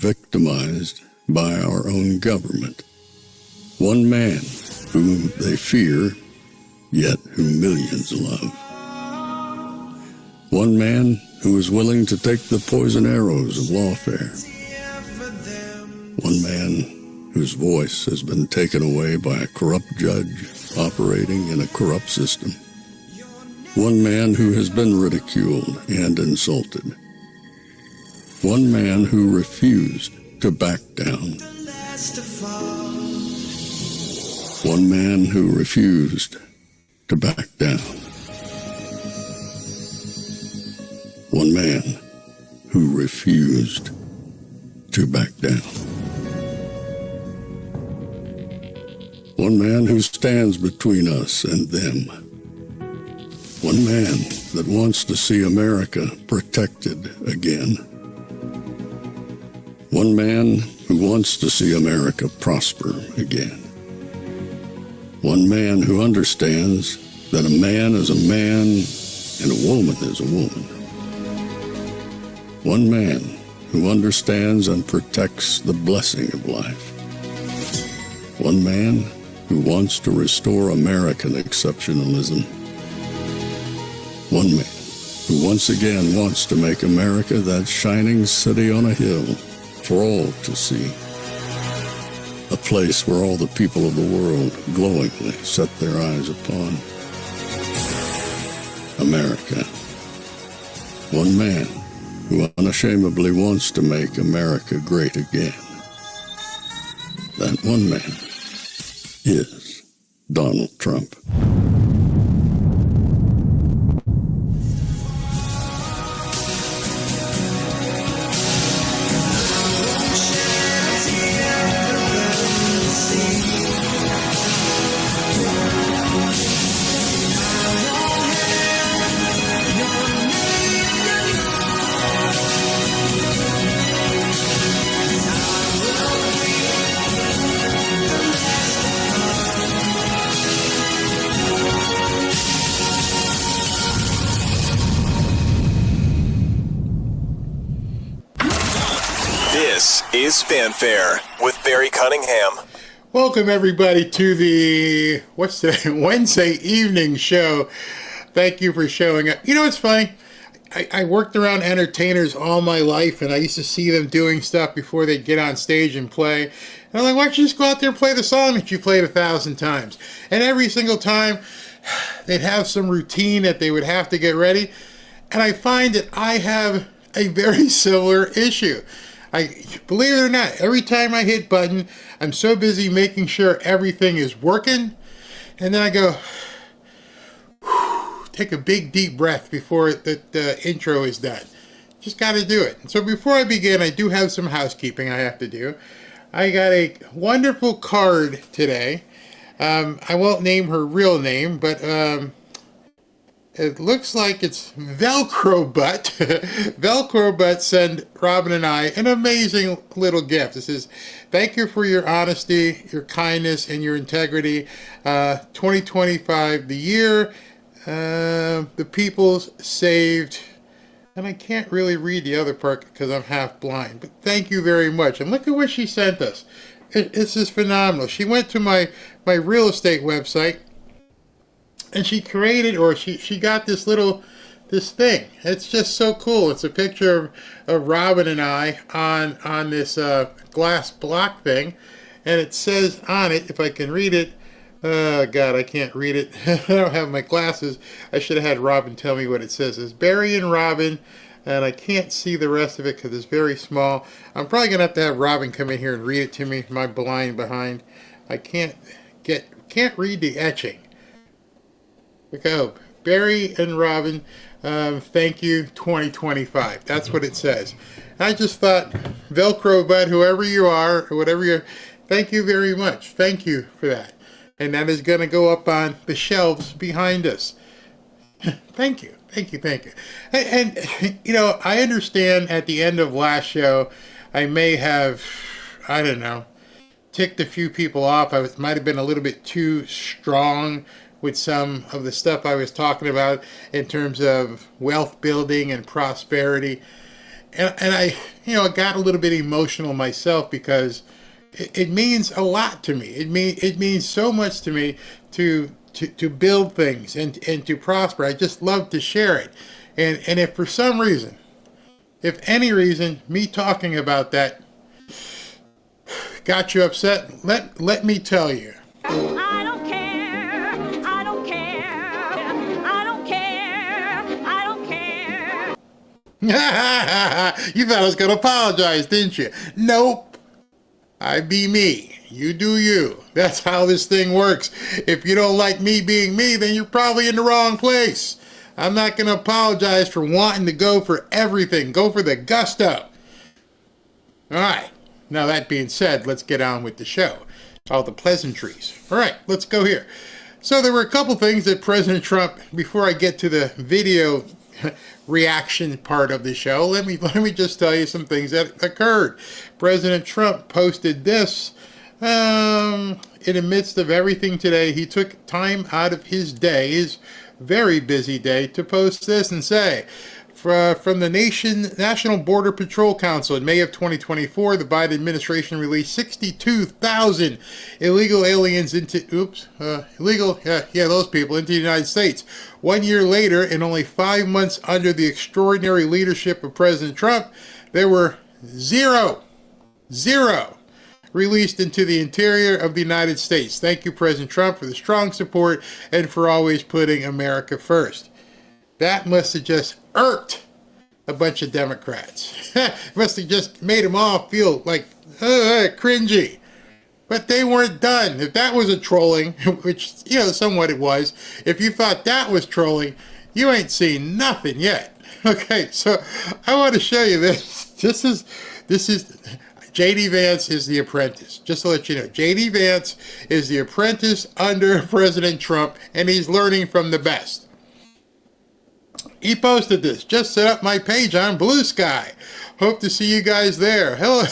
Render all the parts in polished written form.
victimized by our own government. One man whom they fear, yet whom millions love. One man who is willing to take the poison arrows of lawfare. One man whose voice has been taken away by a corrupt judge operating in a corrupt system. One man who has been ridiculed and insulted. One man who refused to back down. One man who refused to back down. One man who refused to back down. One man who stands between us and them. One man that wants to see America protected again. One man who wants to see America prosper again. One man who understands that a man is a man and a woman is a woman. One man who understands and protects the blessing of life. One man who wants to restore American exceptionalism. One man who once again wants to make America that shining city on a hill for all to see. A place where all the people of the world glowingly set their eyes upon. America. One man who unashamedly wants to make America great again. That one man is Donald Trump. Is Fanfare with Barry Cunningham. Welcome everybody to the Wednesday evening show. Thank you for showing up. You know what's funny? I worked around entertainers all my life, and I used to see them doing stuff before they'd get on stage and play. And I'm like, why don't you just go out there and play the song that you played 1,000 times? And every single time, they'd have some routine that they would have to get ready. And I find that I have a very similar issue. Believe it or not, every time I hit button, I'm so busy making sure everything is working. And then I go, take a big deep breath before the intro is done. Just got to do it. And so before I begin, I do have some housekeeping I have to do. I got a wonderful card today. I won't name her real name, but it looks like it's Velcro Butt. Velcro Butt sent Robin and I an amazing little gift. This is, thank you for your honesty, your kindness, and your integrity. 2025, the year the people's saved. And I can't really read the other part because I'm half blind. But thank you very much. And look at what she sent us. This is phenomenal. She went to my real estate website. And she created, or she got this thing. It's just so cool. It's a picture of Robin and I on this glass block thing. And it says on it, if I can read it, oh God, I can't read it. I don't have my glasses. I should have had Robin tell me what it says. It's Barry and Robin, and I can't see the rest of it because it's very small. I'm probably going to have Robin come in here and read it to me, my blind behind. I can't read the etching. Look out. Barry and Robin, thank you, 2025. That's what it says. I just thought, Velcro Bud, whoever you are, or whatever you're, thank you very much. Thank you for that. And that is going to go up on the shelves behind us. Thank you. Thank you. Thank you. And, you know, I understand at the end of last show, I may have, I don't know, ticked a few people off. I might have been a little bit too strong with some of the stuff I was talking about in terms of wealth building and prosperity. and I, got a little bit emotional myself because it means a lot to me. It means so much to me to build things and to prosper. I just love to share it. And if for some reason, if any reason, me talking about that got you upset, let me tell you. I don't care. I don't care. I don't care. I don't care. You thought I was going to apologize, didn't you? Nope. I be me. You do you. That's how this thing works. If you don't like me being me, then you're probably in the wrong place. I'm not going to apologize for wanting to go for everything. Go for the gusto. All right. Now, that being said, let's get on with the show. All the pleasantries. All right, let's go here. So there were a couple things that President Trump, before I get to the video reaction part of the show, let me just tell you some things that occurred. President Trump posted this. In the midst of everything today, he took time out of his day, his very busy day, to post this and say, from the National Border Patrol Council in May of 2024, the Biden administration released 62,000 illegal aliens into, those people into the United States. 1 year later, and only 5 months under the extraordinary leadership of President Trump, there were zero released into the interior of the United States. Thank you, President Trump, for the strong support and for always putting America first. That must have just irked a bunch of Democrats. Must have just made them all feel like cringy. But they weren't done. If that was a trolling, which, somewhat it was, if you thought that was trolling, you ain't seen nothing yet. Okay, so I want to show you this. This is J.D. Vance is the apprentice. Just to let you know, J.D. Vance is the apprentice under President Trump, and he's learning from the best. He posted this. Just set up my page on Blue Sky. Hope to see you guys there. Hello,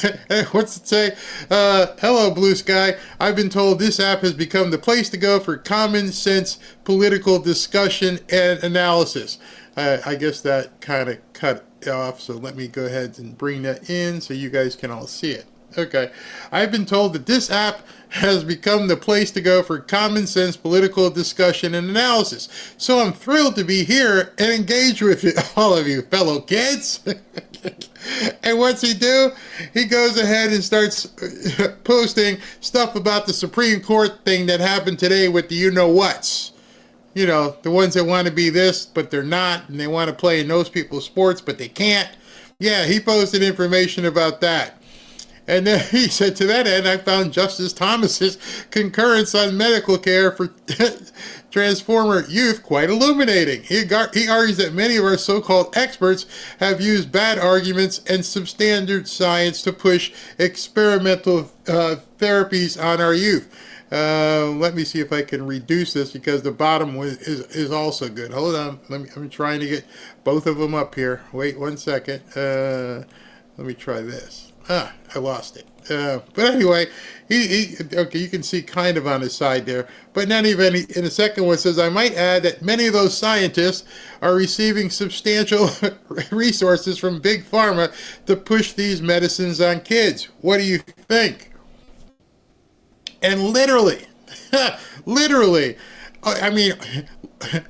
what's it say? Hello, Blue Sky. I've been told this app has become the place to go for common sense political discussion and analysis. I guess that kind of cut off, so let me go ahead and bring that in so you guys can all see it. Okay. I've been told that this app has become the place to go for common sense political discussion and analysis. So I'm thrilled to be here and engage with all of you fellow kids. And what's he do? He goes ahead and starts posting stuff about the Supreme Court thing that happened today with the you-know-whats. The ones that want to be this, but they're not, and they want to play in those people's sports, but they can't. Yeah, he posted information about that. And then he said, to that end, I found Justice Thomas's concurrence on medical care for transformer youth quite illuminating. He argues that many of our so-called experts have used bad arguments and substandard science to push experimental therapies on our youth. Let me see if I can reduce this because the bottom is also good. Hold on. I'm trying to get both of them up here. Wait 1 second. Let me try this. I lost it. But anyway, okay, you can see kind of on his side there. But in any event, in the second one, it says, I might add that many of those scientists are receiving substantial resources from Big Pharma to push these medicines on kids. What do you think? And literally, I mean,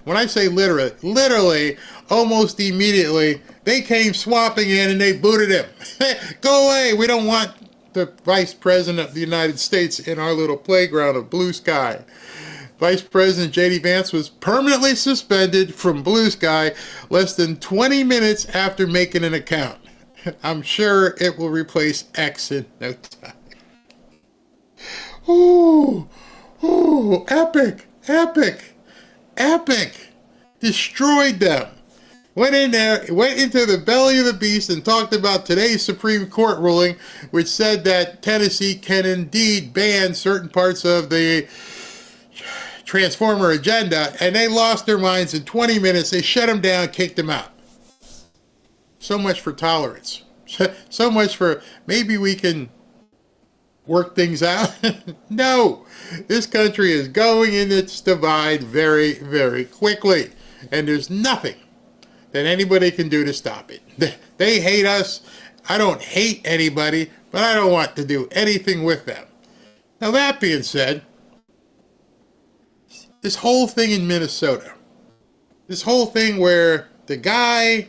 when I say literally, almost immediately, they came swapping in and they booted him. Go away. We don't want the Vice President of the United States in our little playground of Blue Sky. Vice President J.D. Vance was permanently suspended from Blue Sky less than 20 minutes after making an account. I'm sure it will replace X in no time. Ooh, epic. Destroyed them. Went in there, went into the belly of the beast and talked about today's Supreme Court ruling, which said that Tennessee can indeed ban certain parts of the transformer agenda, and they lost their minds in 20 minutes. They shut them down, kicked them out. So much for tolerance. So much for maybe we can work things out. No, this country is going in its divide very, very quickly. And there's nothing than anybody can do to stop it. They hate us. I don't hate anybody, but I don't want to do anything with them. Now, that being said, this whole thing in Minnesota, this whole thing where the guy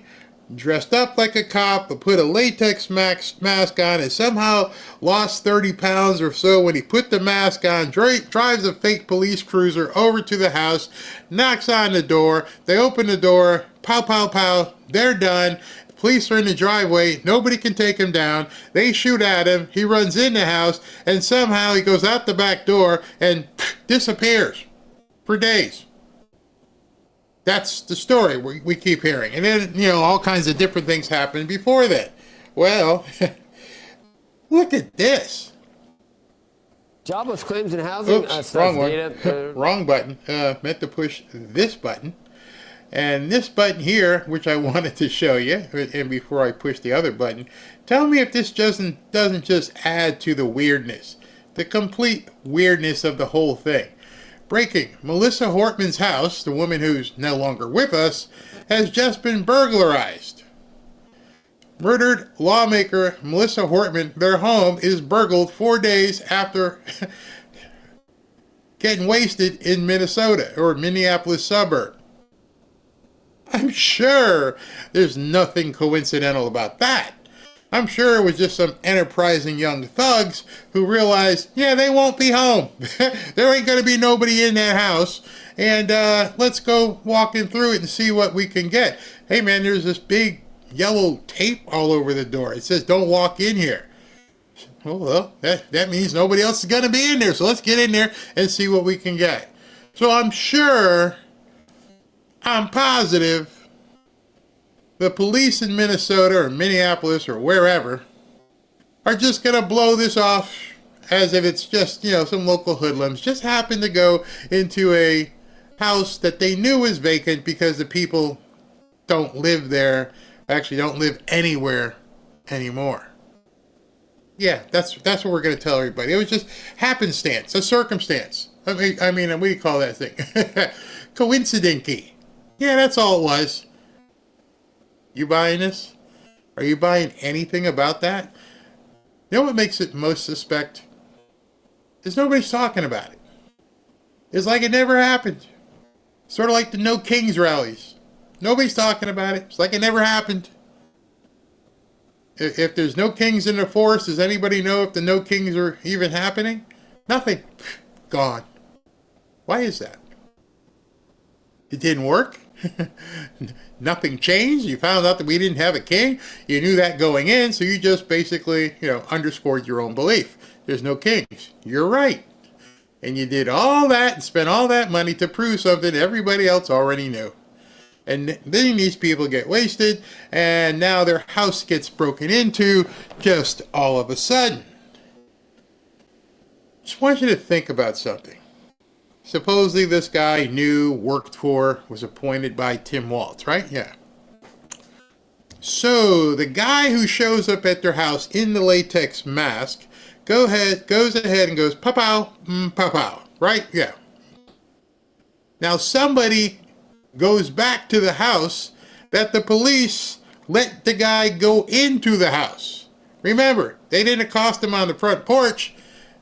dressed up like a cop, but put a latex mask on, and somehow lost 30 pounds or so when he put the mask on, drives a fake police cruiser over to the house, knocks on the door, they open the door, pow, pow, pow, they're done. Police are in the driveway, nobody can take him down, they shoot at him, he runs in the house, and somehow he goes out the back door and disappears for days. That's the story we keep hearing. And then, all kinds of different things happen before that. Well, look at this. Jobless claims and housing. Oops, wrong one. Wrong button. Meant to push this button. And this button here, which I wanted to show you, and before I push the other button, tell me if this doesn't just add to the weirdness, the complete weirdness of the whole thing. Breaking. Melissa Hortman's house, the woman who's no longer with us, has just been burglarized. Murdered lawmaker Melissa Hortman, their home is burgled 4 days after getting wasted in Minnesota, or Minneapolis suburb. I'm sure there's nothing coincidental about that. I'm sure it was just some enterprising young thugs who realized, they won't be home. There ain't going to be nobody in that house. And let's go walking through it and see what we can get. Hey, man, there's this big yellow tape all over the door. It says, don't walk in here. Well, that means nobody else is going to be in there. So let's get in there and see what we can get. So I'm positive, the police in Minnesota or Minneapolis or wherever are just going to blow this off as if it's just, some local hoodlums just happened to go into a house that they knew was vacant because the people don't live there, actually don't live anywhere anymore. Yeah, that's what we're going to tell everybody. It was just happenstance, a circumstance. I mean, what do you call that thing? Coincidency. Yeah, that's all it was. You buying this? Are you buying anything about that? You know what makes it most suspect? Is nobody's talking about it. It's like it never happened. Sort of like the No Kings rallies. Nobody's talking about it. It's like it never happened. If there's no kings in the forest, does anybody know if the no kings are even happening? Nothing. Gone. Why is that? It didn't work? Nothing changed? You found out that we didn't have a king? You knew that going in, so you just basically, underscored your own belief. There's no kings. You're right. And you did all that and spent all that money to prove something everybody else already knew. And then these people get wasted, and now their house gets broken into just all of a sudden. Just want you to think about something. Supposedly this guy knew, worked for, was appointed by Tim Walz, right? Yeah. So the guy who shows up at their house in the latex mask goes ahead and goes, pow-pow, pow-pow, right? Yeah. Now somebody goes back to the house that the police let the guy go into the house. Remember, they didn't accost him on the front porch.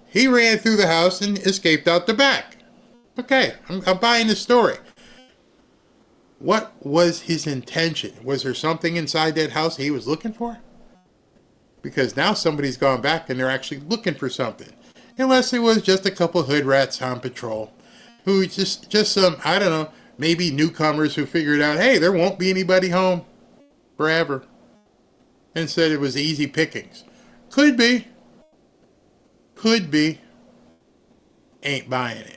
He ran through the house and escaped out the back. Okay, I'm buying the story. What was his intention? Was there something inside that house he was looking for? Because now somebody's gone back and they're actually looking for something. Unless it was just a couple hood rats on patrol who just some, I don't know, maybe newcomers who figured out, hey, there won't be anybody home forever. And said it was easy pickings. Could be. Could be. Ain't buying it.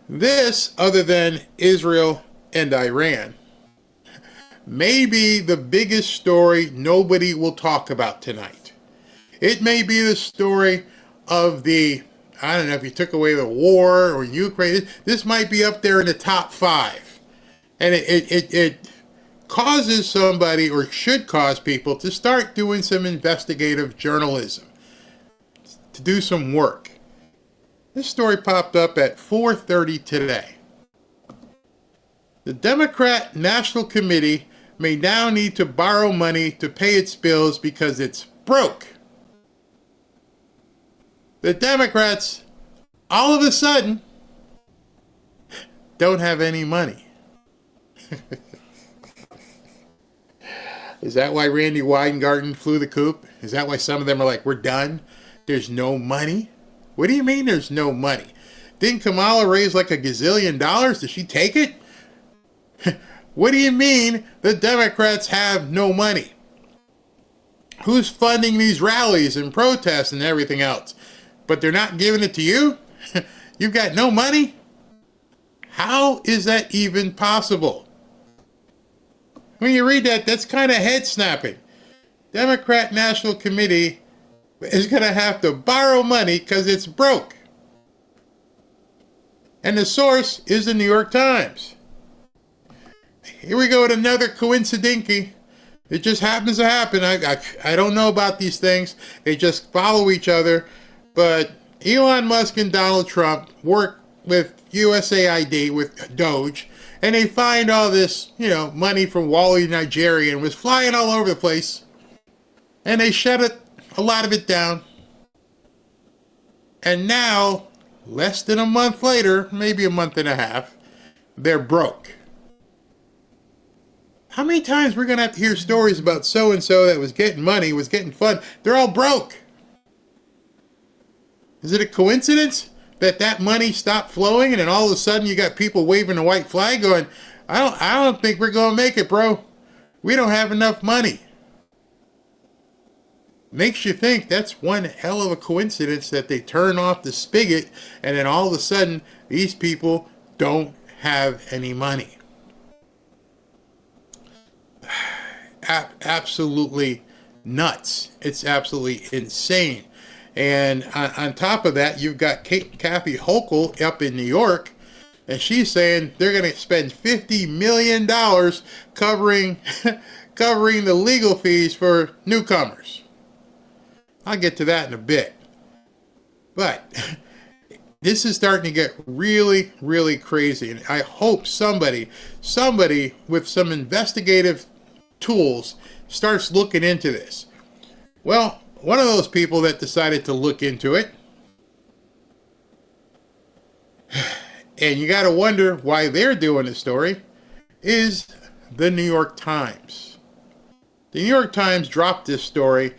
This, other than Israel and Iran, may be the biggest story nobody will talk about tonight. It may be the story of the, I don't know if you took away the war or Ukraine, this might be up there in the top 5. And it causes somebody, or should cause people, to start doing some investigative journalism, to do some work. This story popped up at 4:30 today. The Democrat National Committee may now need to borrow money to pay its bills because it's broke. The Democrats, all of a sudden, don't have any money. Is that why Randy Weingarten flew the coop? Is that why some of them are like, we're done? There's no money? What do you mean there's no money? Didn't Kamala raise like $1 gazillion? Did she take it? What do you mean the Democrats have no money? Who's funding these rallies and protests and everything else? But they're not giving it to you? You've got no money? How is that even possible? When you read that, that's kind of head-snapping. Democrat National Committee is going to have to borrow money because it's broke. And the source is the New York Times. Here we go with another coincidinky. It just happens to happen. I don't know about these things. They just follow each other. But Elon Musk and Donald Trump work with USAID, with Doge, and they find all this, money from Wally, Nigeria, and was flying all over the place. And they shut a lot of it down. And now, less than a month later, maybe a month and a half, they're broke. How many times we're going to have to hear stories about so-and-so that was getting money, was getting fun? They're all broke. Is it a coincidence that money stopped flowing and then all of a sudden you got people waving a white flag going, I don't think we're going to make it, bro. We don't have enough money. Makes you think that's one hell of a coincidence that they turn off the spigot and then all of a sudden these people don't have any money. Absolutely nuts. It's absolutely insane. And on top of that, you've got Kathy Hochul up in New York, and she's saying they're going to spend $50 million covering the legal fees for newcomers. I'll get to that in a bit. But this is starting to get really, really crazy. And I hope somebody with some investigative tools starts looking into this. Well, one of those people that decided to look into it, and you got to wonder why they're doing the story, is the New York Times. The New York Times dropped this story,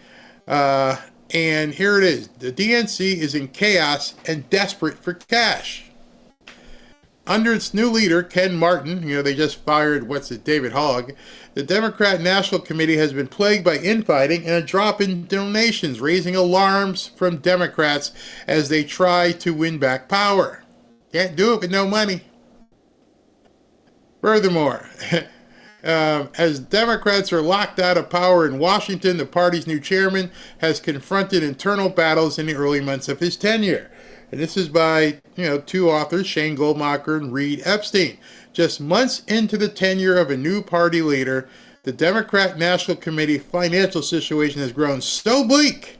and here it is. The DNC is in chaos and desperate for cash. Under its new leader, Ken Martin, they just fired, David Hogg, the Democrat National Committee has been plagued by infighting and a drop in donations, raising alarms from Democrats as they try to win back power. Can't do it with no money. Furthermore, as Democrats are locked out of power in Washington, the party's new chairman has confronted internal battles in the early months of his tenure. And this is by, two authors, Shane Goldmacher and Reed Epstein. Just months into the tenure of a new party leader, the Democrat National Committee financial situation has grown so bleak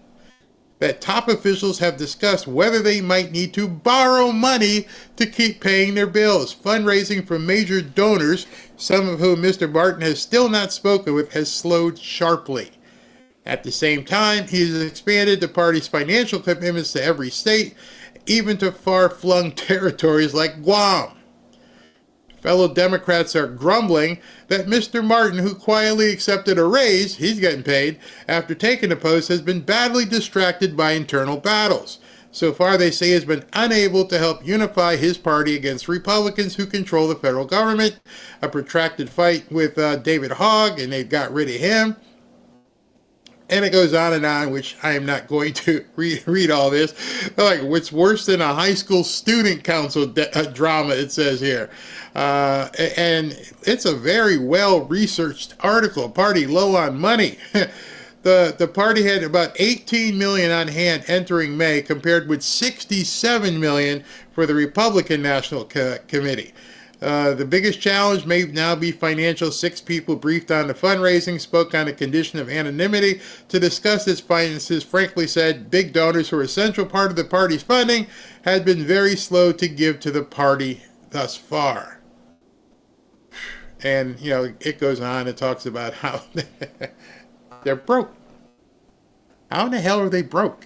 that top officials have discussed whether they might need to borrow money to keep paying their bills. Fundraising from major donors, some of whom Mr. Martin has still not spoken with, has slowed sharply. At the same time, he has expanded the party's financial commitments to every state, even to far-flung territories like Guam. Fellow Democrats are grumbling that Mr. Martin, who quietly accepted a raise, he's getting paid, after taking the post, has been badly distracted by internal battles. So far, they say he has been unable to help unify his party against Republicans who control the federal government. A protracted fight with David Hogg, and they've got rid of him. And it goes on, which I am not going to read all this. Like, what's worse than a high school student council drama, it says here. And it's a very well-researched article. Party low on money. The party had about $18 million on hand entering May, compared with $67 million for the Republican National Committee. The biggest challenge may now be financial. 6 people briefed on the fundraising spoke on the condition of anonymity to discuss its finances. Frankly said, big donors who are a central part of the party's funding had been very slow to give to the party thus far. And, you know, it goes on and talks about how they're broke. How in the hell are they broke?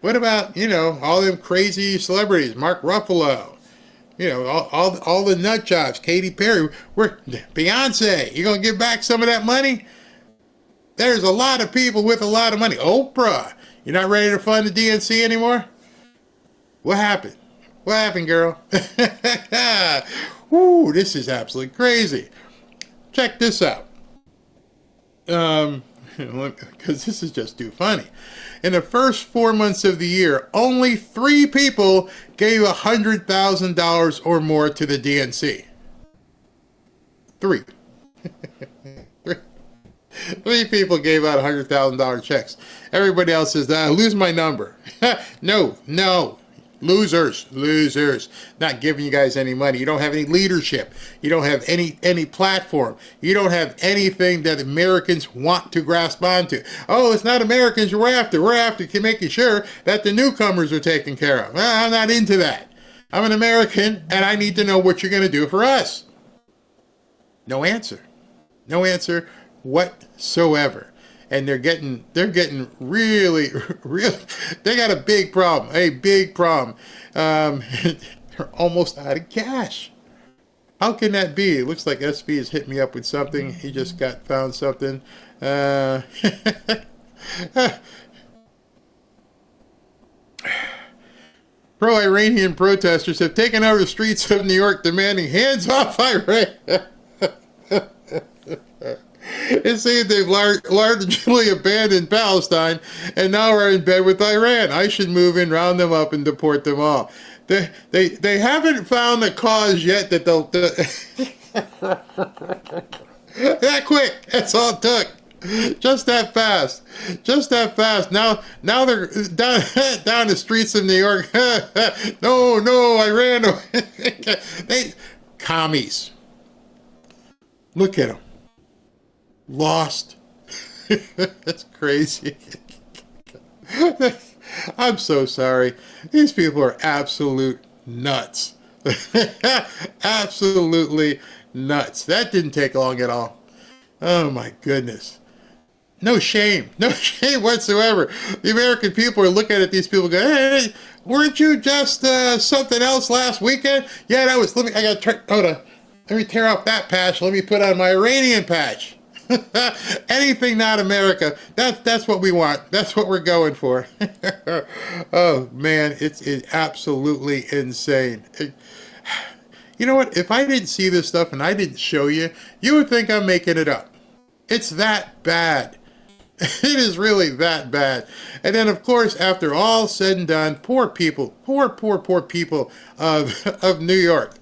What about, you know, all them crazy celebrities, Mark Ruffalo, you know, all the nut jobs, Katy Perry, Beyonce, you gonna give back some of that money? There's a lot of people with a lot of money. Oprah, you're not ready to fund the DNC anymore? What happened? What happened, girl? Woo, this is absolutely crazy. Check this out. Because this is just too funny. In the first 4 months of the year, only 3 people gave $100,000 or more to the DNC. 3. 3 people gave out $100,000 checks. Everybody else says, lose my number. No. Losers. Not giving you guys any money. You don't have any leadership. You don't have any platform. You don't have anything that Americans want to grasp onto. Oh, it's not Americans we're after. We're after making sure that the newcomers are taken care of. Well, I'm not into that. I'm an American, and I need to know what you're going to do for us. No answer. No answer whatsoever. And they're getting really, they got a big problem. They're almost out of cash. How can that be? It looks like SB has hit me up with something. He just found something. Pro-Iranian protesters have taken over the streets of New York demanding hands off Iran. It seems they've largely abandoned Palestine and now are in bed with Iran. I should move in, round them up, and deport them all. They haven't found the cause yet that they'll... that quick. That's all it took. Just that fast. Now they're down the streets of New York. No, Iran. Commies. Look at them. Lost. That's crazy. I'm so sorry. These people are absolute nuts. Absolutely nuts. That didn't take long at all. Oh my goodness. No shame whatsoever. The American people are looking at these people going, hey, weren't you just something else last weekend? Yeah, that was, hold on. Let me tear off that patch. Let me put on my Iranian patch. Anything not America. That's what we want. That's what we're going for. Oh man, it's absolutely insane. You know what? If I didn't see this stuff and I didn't show you, you would think I'm making it up. It's that bad. It is really that bad. And then, of course, after all said and done, poor people of New York.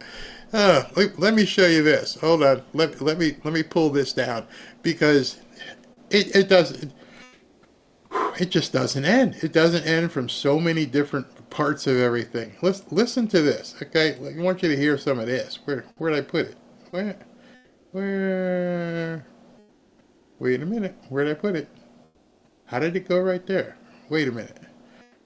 Let me show you this. Hold on. Let me pull this down because it just doesn't end. It doesn't end from so many different parts of everything. Listen to this, okay? I want you to hear some of this. Where did I put it? Where? Wait a minute. Where did I put it? How did it go right there? Wait a minute.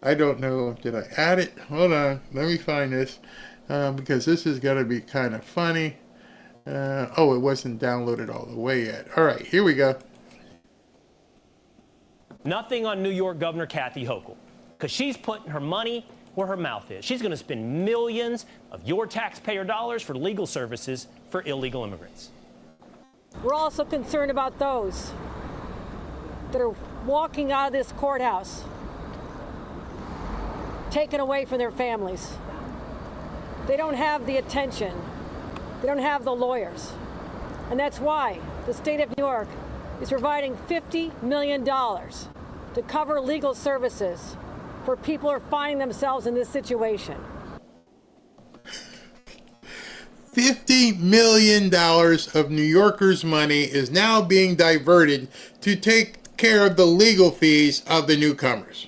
I don't know. Did I add it? Hold on. Let me find this. Because this is going to be kind of funny. It wasn't downloaded all the way yet. All right, here we go. Nothing on New York Governor Kathy Hochul, because she's putting her money where her mouth is. She's going to spend millions of your taxpayer dollars for legal services for illegal immigrants. We're also concerned about those that are walking out of this courthouse, taken away from their families. They don't have the attention. They don't have the lawyers. And that's why the state of New York is providing $50 million to cover legal services for people who are finding themselves in this situation. $50 million of New Yorkers' money is now being diverted to take care of the legal fees of the newcomers.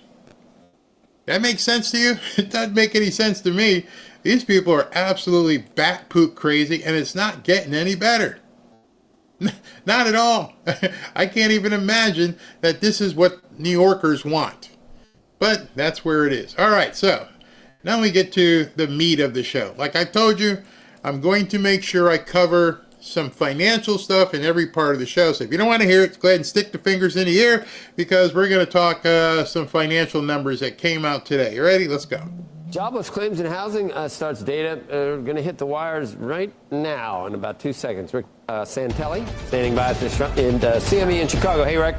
That makes sense to you? It doesn't make any sense to me. These people are absolutely bat poop crazy, and it's not getting any better. Not at all. I can't even imagine that this is what New Yorkers want. But that's where it is. All right, so now we get to the meat of the show. Like I told you, I'm going to make sure I cover some financial stuff in every part of the show. So if you don't want to hear it, go ahead and stick the fingers in the ear, because we're going to talk some financial numbers that came out today. You ready? Let's go. Jobless claims and housing starts data going to hit the wires right now in about 2 seconds. Rick Santelli standing by at this in CME in Chicago. Hey, Rick.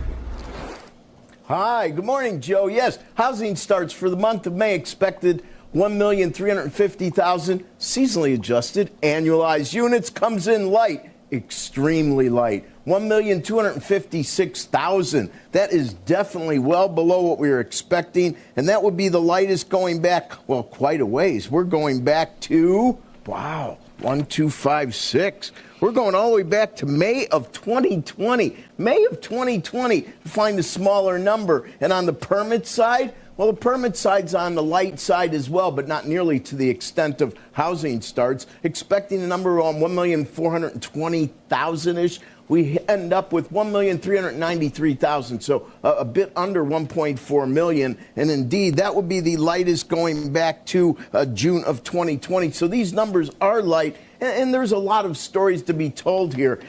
Hi, good morning, Joe. Yes, housing starts for the month of May expected 1,350,000 seasonally adjusted. Annualized units comes in light, extremely light, 1,256,000. That is definitely well below what we were expecting, and that would be the lightest going back, well, quite a ways. We're going back to, wow, 1256. We're going all the way back to May of 2020. May of 2020 to find a smaller number. And on the permit side, well, the permit side's on the light side as well, but not nearly to the extent of housing starts. Expecting a number on 1,420,000-ish. We end up with 1,393,000, so a bit under 1.4 million. And indeed, that would be the lightest going back to June of 2020. So these numbers are light. And there's a lot of stories to be told here.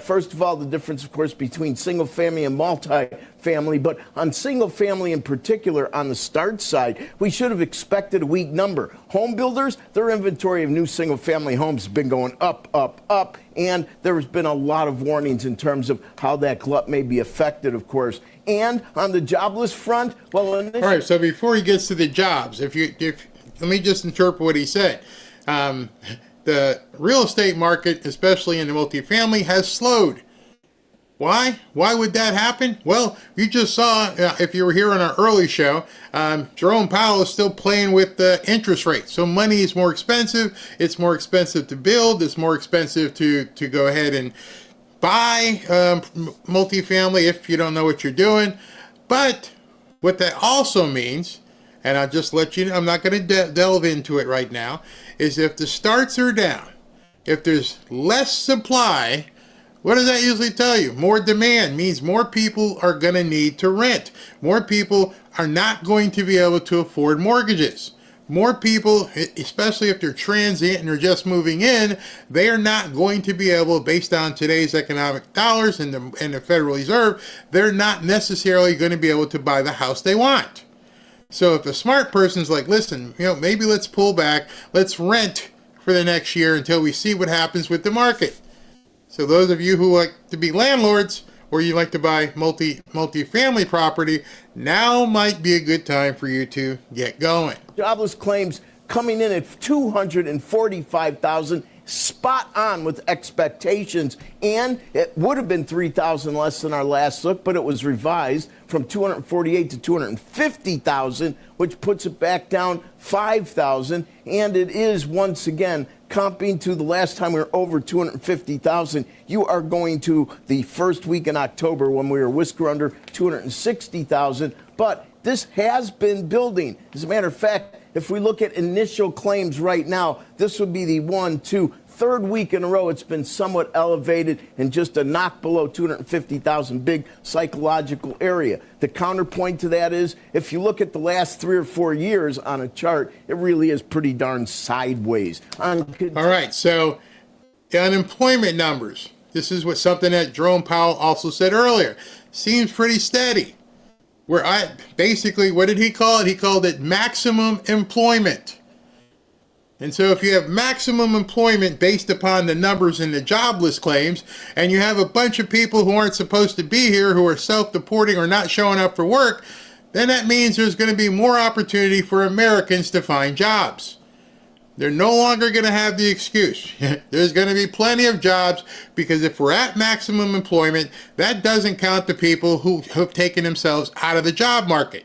First of all, the difference, of course, between single family and multifamily. But on single family in particular, on the start side, we should have expected a weak number. Home builders, their inventory of new single family homes has been going up, up, up. And there's been a lot of warnings in terms of how that glut may be affected, of course. And on the jobless front, well, all right. So before he gets to the jobs, let me just interpret what he said. The real estate market, especially in the multifamily, has slowed. Why? Why would that happen? Well, you just saw, if you were here on our early show, Jerome Powell is still playing with the interest rate. So money is more expensive. It's more expensive to build. It's more expensive to go ahead and buy multifamily if you don't know what you're doing. But what that also means, and I'll just let you know, I'm not going to delve into it right now, is if the starts are down, if there's less supply, what does that usually tell you? More demand means more people are going to need to rent. More people are not going to be able to afford mortgages. More people, especially if they're transient and they're just moving in, they are not going to be able, based on today's economic dollars and the Federal Reserve, they're not necessarily going to be able to buy the house they want. So if a smart person's like, listen, maybe let's pull back, let's rent for the next year until we see what happens with the market. So those of you who like to be landlords or you like to buy multi-family property, now might be a good time for you to get going. Jobless claims coming in at 245,000, spot on with expectations, and it would have been 3,000 less than our last look, but it was revised from 248 to 250,000, which puts it back down 5,000, and it is once again comping to the last time we were over 250,000. You are going to the first week in October when we were whisker under 260,000, but this has been building. As a matter of fact, if we look at initial claims right now, this would be the third week in a row it's been somewhat elevated and just a knock below 250,000, big psychological area. The counterpoint to that is, if you look at the last 3 or 4 years on a chart, it really is pretty darn sideways. All right, so the unemployment numbers, this is something that Jerome Powell also said earlier, seems pretty steady. What did he call it? He called it maximum employment. And so if you have maximum employment based upon the numbers in the jobless claims, and you have a bunch of people who aren't supposed to be here, who are self-deporting or not showing up for work, then that means there's going to be more opportunity for Americans to find jobs. They're no longer going to have the excuse. There's going to be plenty of jobs, because if we're at maximum employment, that doesn't count the people who have taken themselves out of the job market.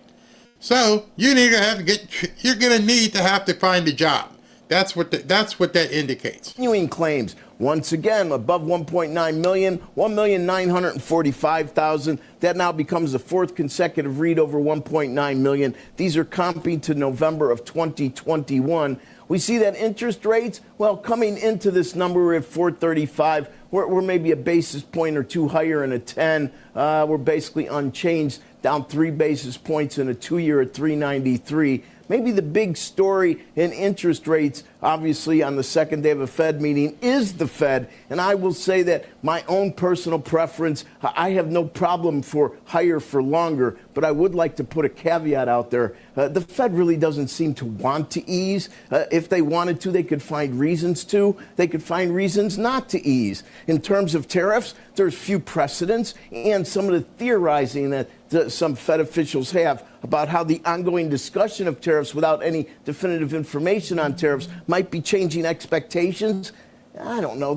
So you're going to need to have to find a job. That's what that indicates. Continuing claims, once again, above 1.9 million, 1,945,000. That now becomes the fourth consecutive read over 1.9 million. These are comping to November of 2021. We see that interest rates, well, coming into this number, we're at 4.35. We're maybe a basis point or two higher in a 10. We're basically unchanged, down 3 basis points in a 2-year at 3.93. Maybe the big story in interest rates, obviously, on the second day of a Fed meeting is the Fed. And I will say that my own personal preference, I have no problem for higher for longer, but I would like to put a caveat out there. The Fed really doesn't seem to want to ease. If they wanted to, they could find reasons to. They could find reasons not to ease. In terms of tariffs, there's few precedents, and some of the theorizing that some Fed officials have about how the ongoing discussion of tariffs without any definitive information on tariffs might be changing expectations. I don't know.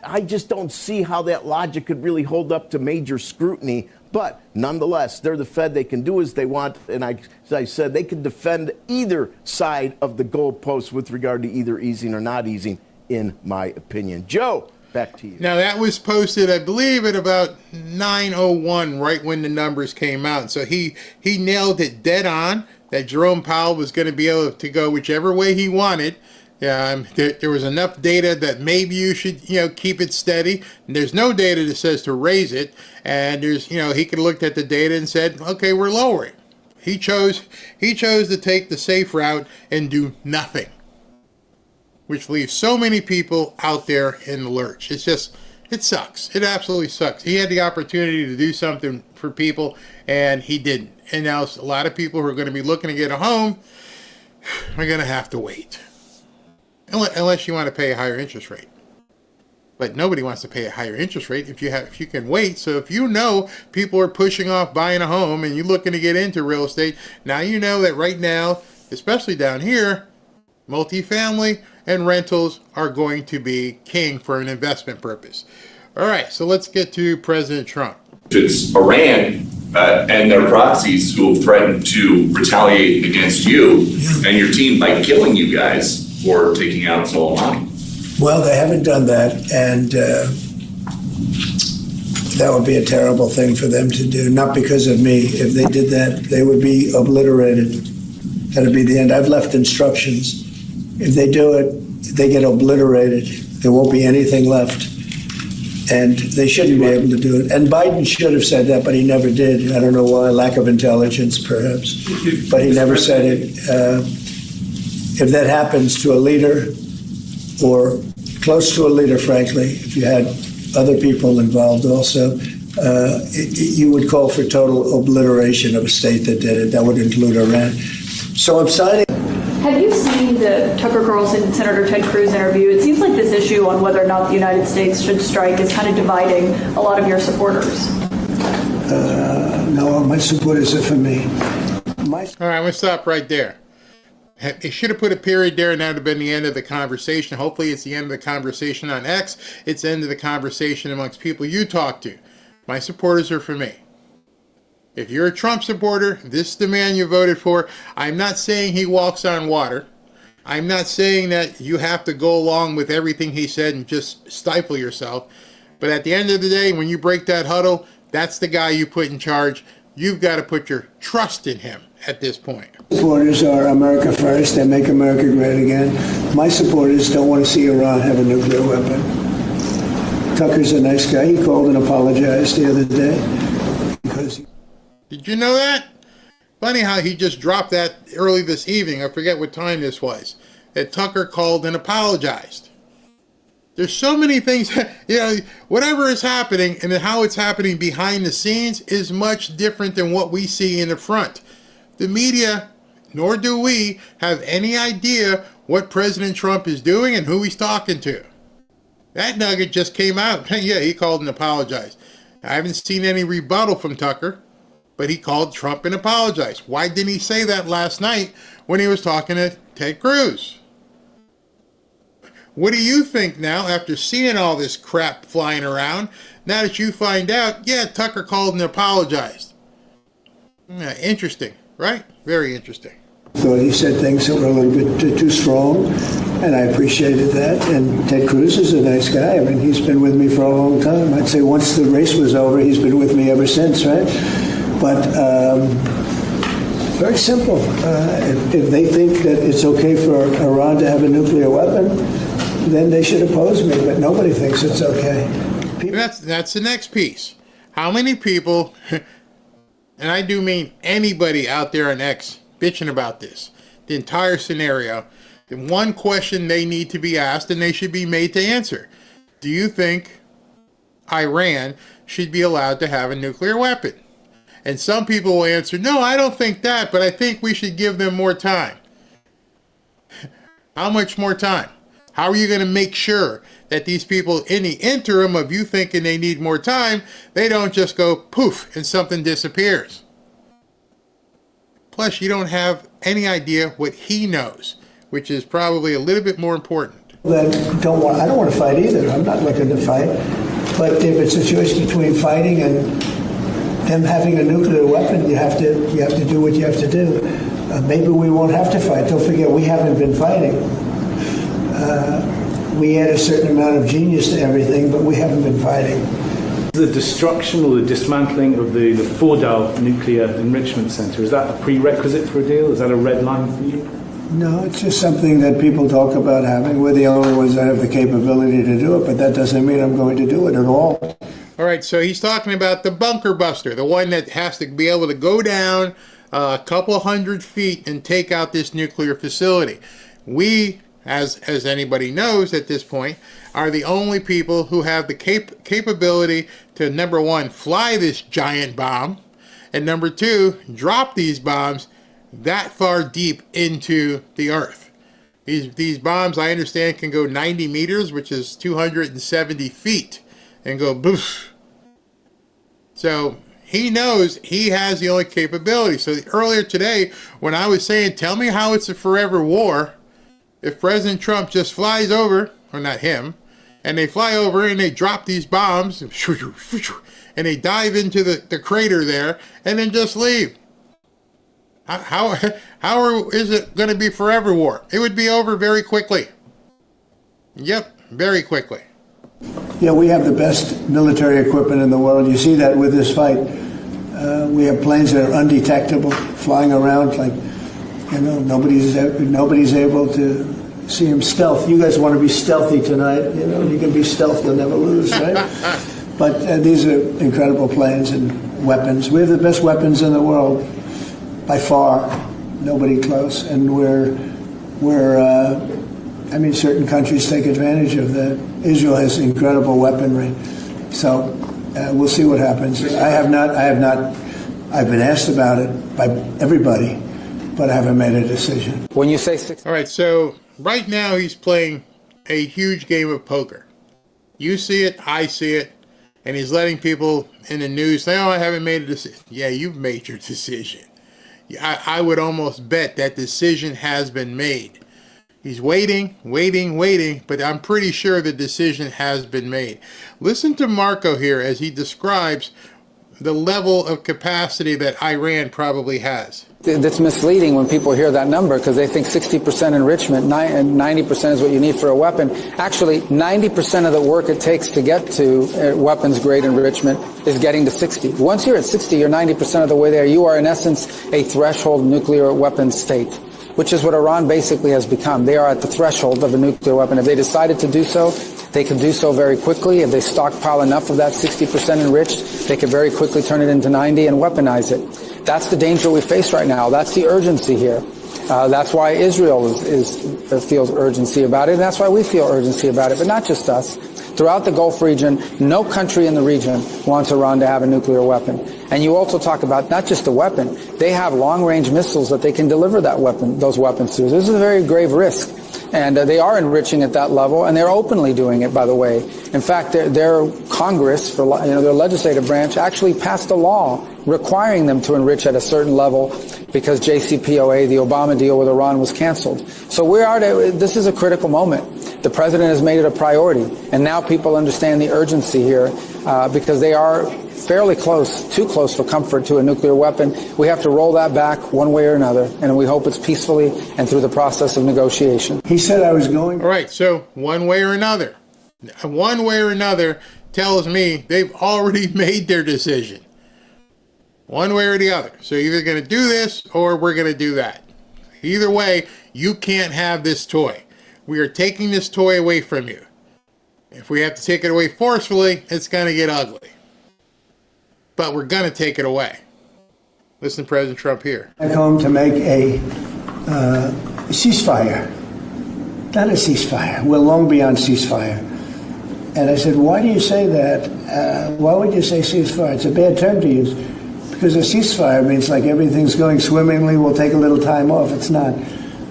I just don't see how that logic could really hold up to major scrutiny. But nonetheless, they're the Fed. They can do as they want. And as I said, they can defend either side of the goalpost with regard to either easing or not easing, in my opinion. Joe, back to you. Now, that was posted, I believe, at about 9:01, right when the numbers came out. So he nailed it dead on that Jerome Powell was going to be able to go whichever way he wanted. There was enough data that maybe you should, keep it steady. And there's no data that says to raise it. And there's, he could have looked at the data and said, okay, we're lowering. He chose to take the safe route and do nothing, which leaves so many people out there in the lurch. It sucks. It absolutely sucks. He had the opportunity to do something for people, and he didn't. And now a lot of people who are going to be looking to get a home are going to have to wait. Unless you want to pay a higher interest rate. But nobody wants to pay a higher interest rate if you can wait. So if you know people are pushing off buying a home and you're looking to get into real estate, now you know that right now, especially down here, multifamily and rentals are going to be king for an investment purpose. All right, so let's get to President Trump. It's Iran and their proxies who have threatened to retaliate against you and your team by killing you guys for taking out Soleimani. Well, they haven't done that, and that would be a terrible thing for them to do, not because of me. If they did that, they would be obliterated. That would be the end. I've left instructions. If they do it, they get obliterated. There won't be anything left. And they shouldn't be able to do it. And Biden should have said that, but he never did. I don't know why, lack of intelligence, perhaps. But he never said it. If that happens to a leader or close to a leader, frankly, if you had other people involved also, you would call for total obliteration of a state that did it. That would include Iran. So I'm signing. Have you seen the Tucker Carlson Senator Ted Cruz interview? It seems like this issue on whether or not the United States should strike is kind of dividing a lot of your supporters. No, my supporters are for me. All right, I'm going to stop right there. It should have put a period there, and that would have been the end of the conversation. Hopefully it's the end of the conversation on X. It's the end of the conversation amongst people you talk to. My supporters are for me. If you're a Trump supporter, this is the man you voted for. I'm not saying he walks on water. I'm not saying that you have to go along with everything he said and just stifle yourself. But at the end of the day, when you break that huddle, that's the guy you put in charge. You've got to put your trust in him at this point. Supporters are America first and make America great again. My supporters don't want to see Iran have a nuclear weapon. Tucker's a nice guy. He called and apologized the other day because. Did you know that? Funny how he just dropped that early this evening. I forget what time this was. That Tucker called and apologized. There's so many things, whatever is happening and how it's happening behind the scenes is much different than what we see in the front. The media, nor do we, have any idea what President Trump is doing and who he's talking to. That nugget just came out. Yeah, he called and apologized. I haven't seen any rebuttal from Tucker, but he called Trump and apologized. Why didn't he say that last night when he was talking to Ted Cruz? What do you think now after seeing all this crap flying around, now that you find out, yeah, Tucker called and apologized? Yeah, interesting, right? Very interesting. Thought he said things that were a little bit too strong, and I appreciated that. And Ted Cruz is a nice guy. I mean, he's been with me for a long time. I'd say once the race was over, he's been with me ever since, right? But very simple. If they think that it's okay for Iran to have a nuclear weapon, then they should oppose me. But nobody thinks it's okay. That's the next piece. How many people and I do mean anybody out there on X bitching about this, the entire scenario, the one question they need to be asked and they should be made to answer. Do you think Iran should be allowed to have a nuclear weapon? And some people will answer, no, I don't think that, but I think we should give them more time. How much more time? How are you going to make sure that these people, in the interim of you thinking they need more time, they don't just go poof and something disappears? Plus, you don't have any idea what he knows, which is probably a little bit more important. I don't want to fight either. I'm not looking to fight. But if it's a choice between fighting and them having a nuclear weapon, you have to do what you have to do. Maybe we won't have to fight. Don't forget, we haven't been fighting. We add a certain amount of genius to everything, but we haven't been fighting. The destruction or the dismantling of the Fordow nuclear enrichment center, is that a prerequisite for a deal? Is that a red line for you? No, it's just something that people talk about having. We're the only ones that have the capability to do it, but that doesn't mean I'm going to do it at all. All right, so he's talking about the bunker buster, the one that has to be able to go down a couple hundred feet and take out this nuclear facility. We, as anybody knows at this point, are the only people who have the capability to, number one, fly this giant bomb, and number two, drop these bombs that far deep into the earth. These bombs, I understand, can go 90 meters, which is 270 feet, and go boof. So he knows he has the only capability. So earlier today, when I was saying, tell me how it's a forever war, if President Trump just flies over, or not him, and they fly over and they drop these bombs, and they dive into the crater there, and then just leave. How is it going to be forever war? It would be over very quickly. Yep, very quickly. Yeah, we have the best military equipment in the world. You see that with this fight. We have planes that are undetectable, flying around like, nobody's able to see them stealth. You guys want to be stealthy tonight. You can be stealth, you'll never lose, right? But these are incredible planes and weapons. We have the best weapons in the world, by far. Nobody close. And certain countries take advantage of that. Israel has incredible weaponry. So we'll see what happens. I've been asked about it by everybody, but I haven't made a decision. When you say six... All right, so right now he's playing a huge game of poker. You see it, I see it, and he's letting people in the news say, oh, I haven't made a decision. Yeah, you've made your decision. I would almost bet that decision has been made. He's waiting, but I'm pretty sure the decision has been made. Listen to Marco here as he describes the level of capacity that Iran probably has. That's misleading when people hear that number because they think 60% enrichment and 90% is what you need for a weapon. Actually, 90% of the work it takes to get to weapons-grade enrichment is getting to 60. Once you're at 60, you're 90% of the way there. You are, in essence, a threshold nuclear weapons state, which is what Iran basically has become. They are at the threshold of a nuclear weapon. If they decided to do so, they could do so very quickly. If they stockpile enough of that 60% enriched, they could very quickly turn it into 90 and weaponize it. That's the danger we face right now. That's the urgency here. That's why Israel feels urgency about it, and that's why we feel urgency about it, but not just us. Throughout the Gulf region, no country in the region wants Iran to have a nuclear weapon. And you also talk about not just the weapon, they have long-range missiles that they can deliver those weapons to. This is a very grave risk. And they are enriching at that level, and they're openly doing it, by the way. In fact, their Congress, their legislative branch, actually passed a law requiring them to enrich at a certain level because JCPOA, the Obama deal with Iran, was canceled. So this is a critical moment. The president has made it a priority, and now people understand the urgency here because they are fairly close, too close for comfort to a nuclear weapon. We have to roll that back one way or another, and we hope it's peacefully and through the process of negotiation. He said I was going... All right, so one way or another. One way or another tells me they've already made their decision. One way or the other. So you're either going to do this or we're going to do that. Either way, you can't have this toy. We are taking this toy away from you. If we have to take it away forcefully, it's going to get ugly. But we're going to take it away. Listen to President Trump here. Back home to make a ceasefire. Not a ceasefire. We're long beyond ceasefire. And I said, why do you say that? Why would you say ceasefire? It's a bad term to use. Because a ceasefire means like everything's going swimmingly, we'll take a little time off. It's not.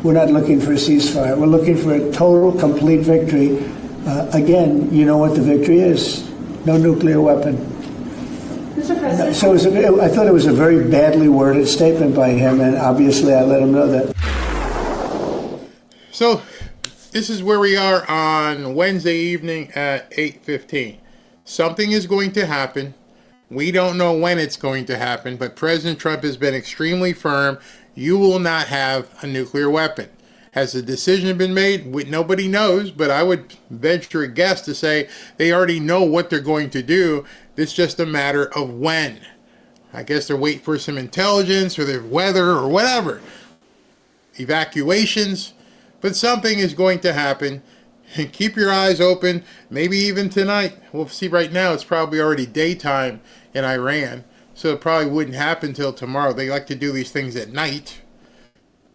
We're not looking for a ceasefire. We're looking for a total, complete victory. Again, you know what the victory is. No nuclear weapon. Mr. President. So I thought it was a very badly worded statement by him, and obviously I let him know that. So this is where we are on Wednesday evening at 8:15. Something is going to happen. We don't know when it's going to happen, but President Trump has been extremely firm. You will not have a nuclear weapon. Has the decision been made? Nobody knows, but I would venture a guess to say they already know what they're going to do. It's just a matter of when. I guess they're waiting for some intelligence or the weather or whatever. Evacuations. But something is going to happen. And keep your eyes open. Maybe even tonight. We'll see. Right now it's probably already daytime in Iran. So it probably wouldn't happen till tomorrow. They like to do these things at night.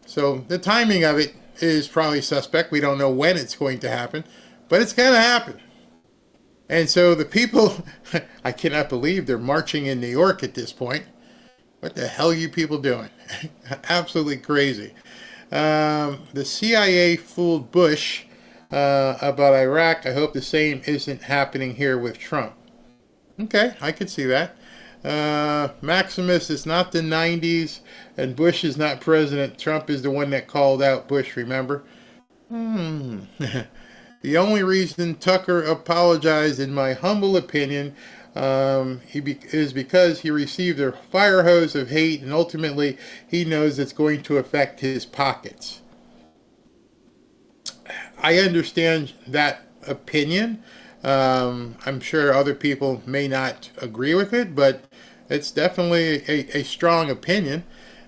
So the timing of it is probably suspect. We don't know when it's going to happen. But it's going to happen. And so the people, I cannot believe they're marching in New York at this point. What the hell are you people doing? Absolutely crazy. The CIA fooled Bush about Iraq. I hope the same isn't happening here with Trump. Okay, I could see that. Maximus is not the 90s, and Bush is not president. Trump is the one that called out Bush, remember? The only reason Tucker apologized, in my humble opinion, is because he received a fire hose of hate, and ultimately he knows it's going to affect his pockets. I understand that opinion. I'm sure other people may not agree with it, but it's definitely a strong opinion.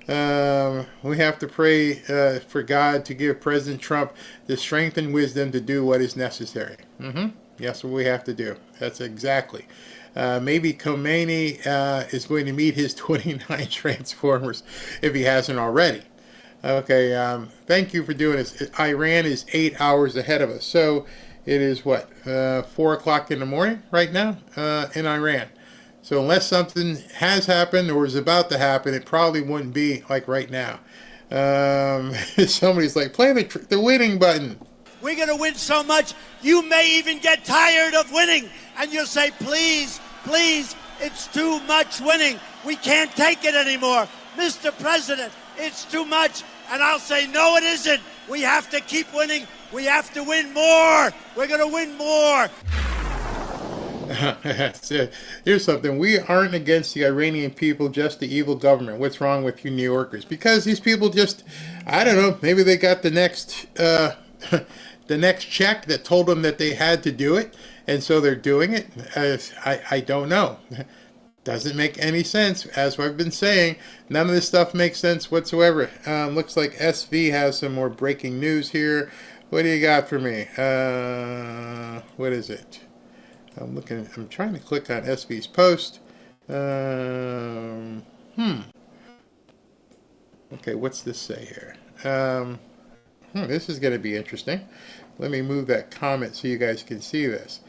We have to pray for God to give President Trump the strength and wisdom to do what is necessary. That's what we have to do. That's exactly. Maybe Khomeini is going to meet his 29 Transformers if he hasn't already. Okay, thank you for doing this. Iran is 8 hours ahead of us. So it is what, 4 o'clock in the morning right now in Iran. So unless something has happened or is about to happen, it probably wouldn't be like right now. Somebody's like, play the winning button. We're going to win so much, you may even get tired of winning. And you'll say, please, please, it's too much winning. We can't take it anymore. Mr. President, it's too much. And I'll say, no, it isn't. We have to keep winning. We have to win more. We're going to win more. Here's something. We aren't against the Iranian people, just the evil government. What's wrong with you New Yorkers? Because these people just, I don't know, maybe they got the next check that told them that they had to do it, and so they're doing it. I don't know. Doesn't make any sense. As I've been saying, none of this stuff makes sense whatsoever. Looks like SV has some more breaking news here. What do you got for me? What is it? I'm trying to click on SV's post. Okay, what's this say here? This is going to be interesting. Let me move that comment so you guys can see this.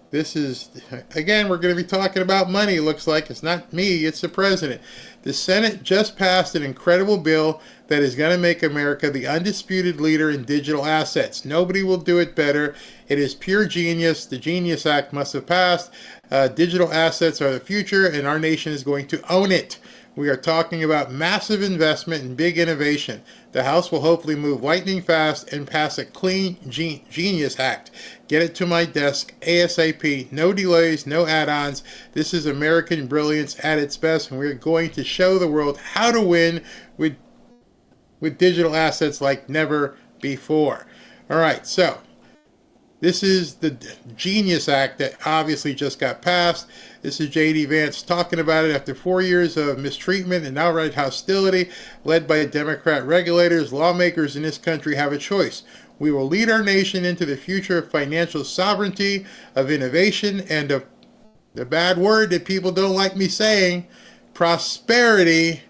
This is, again, we're going to be talking about money, it looks like. It's not me, it's the president. The Senate just passed an incredible bill that is going to make America the undisputed leader in digital assets. Nobody will do it better. It is pure genius. The Genius Act must have passed. Digital assets are the future, and our nation is going to own it. We are talking about massive investment and big innovation. The House will hopefully move lightning fast and pass a clean Genius Act. Get it to my desk ASAP. No delays, no add-ons. This is American brilliance at its best, and we're going to show the world how to win with digital assets like never before. All right, so this is the Genius Act that obviously just got passed. This is J.D. Vance talking about it after 4 years of mistreatment and outright hostility led by Democrat regulators. Lawmakers in this country have a choice. We will lead our nation into the future of financial sovereignty, of innovation, and of the bad word that people don't like me saying, prosperity,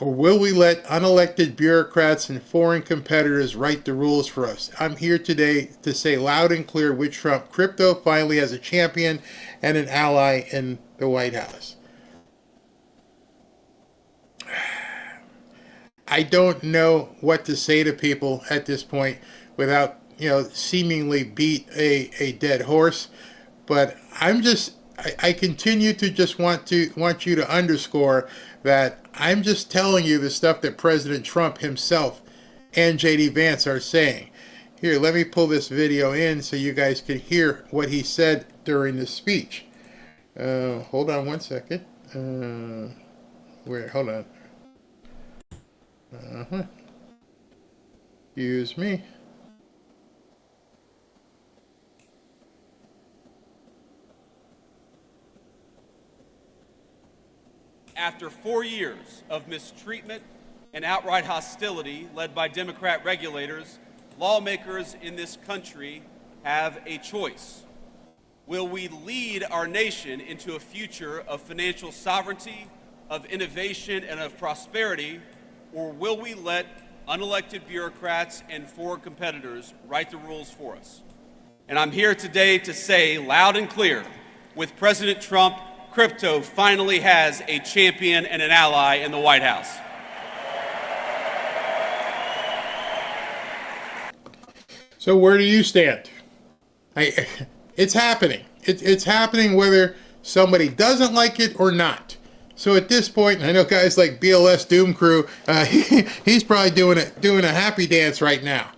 Or will we let unelected bureaucrats and foreign competitors write the rules for us? I'm here today to say loud and clear with Trump, crypto finally has a champion and an ally in the White House. I don't know what to say to people at this point without, seemingly beat a dead horse. But I continue to just want you to underscore that I'm just telling you the stuff that President Trump himself and J.D. Vance are saying. Here, let me pull this video in so you guys can hear what he said during the speech. Hold on one second. Hold on. Excuse me. After 4 years of mistreatment and outright hostility led by Democrat regulators, lawmakers in this country have a choice. Will we lead our nation into a future of financial sovereignty, of innovation, and of prosperity, or will we let unelected bureaucrats and foreign competitors write the rules for us? And I'm here today to say loud and clear, with President Trump, crypto finally has a champion and an ally in the White House. So where do you stand? It's happening. It's happening whether somebody doesn't like it or not. So at this point, I know guys like BLS Doom Crew, he's probably doing a happy dance right now.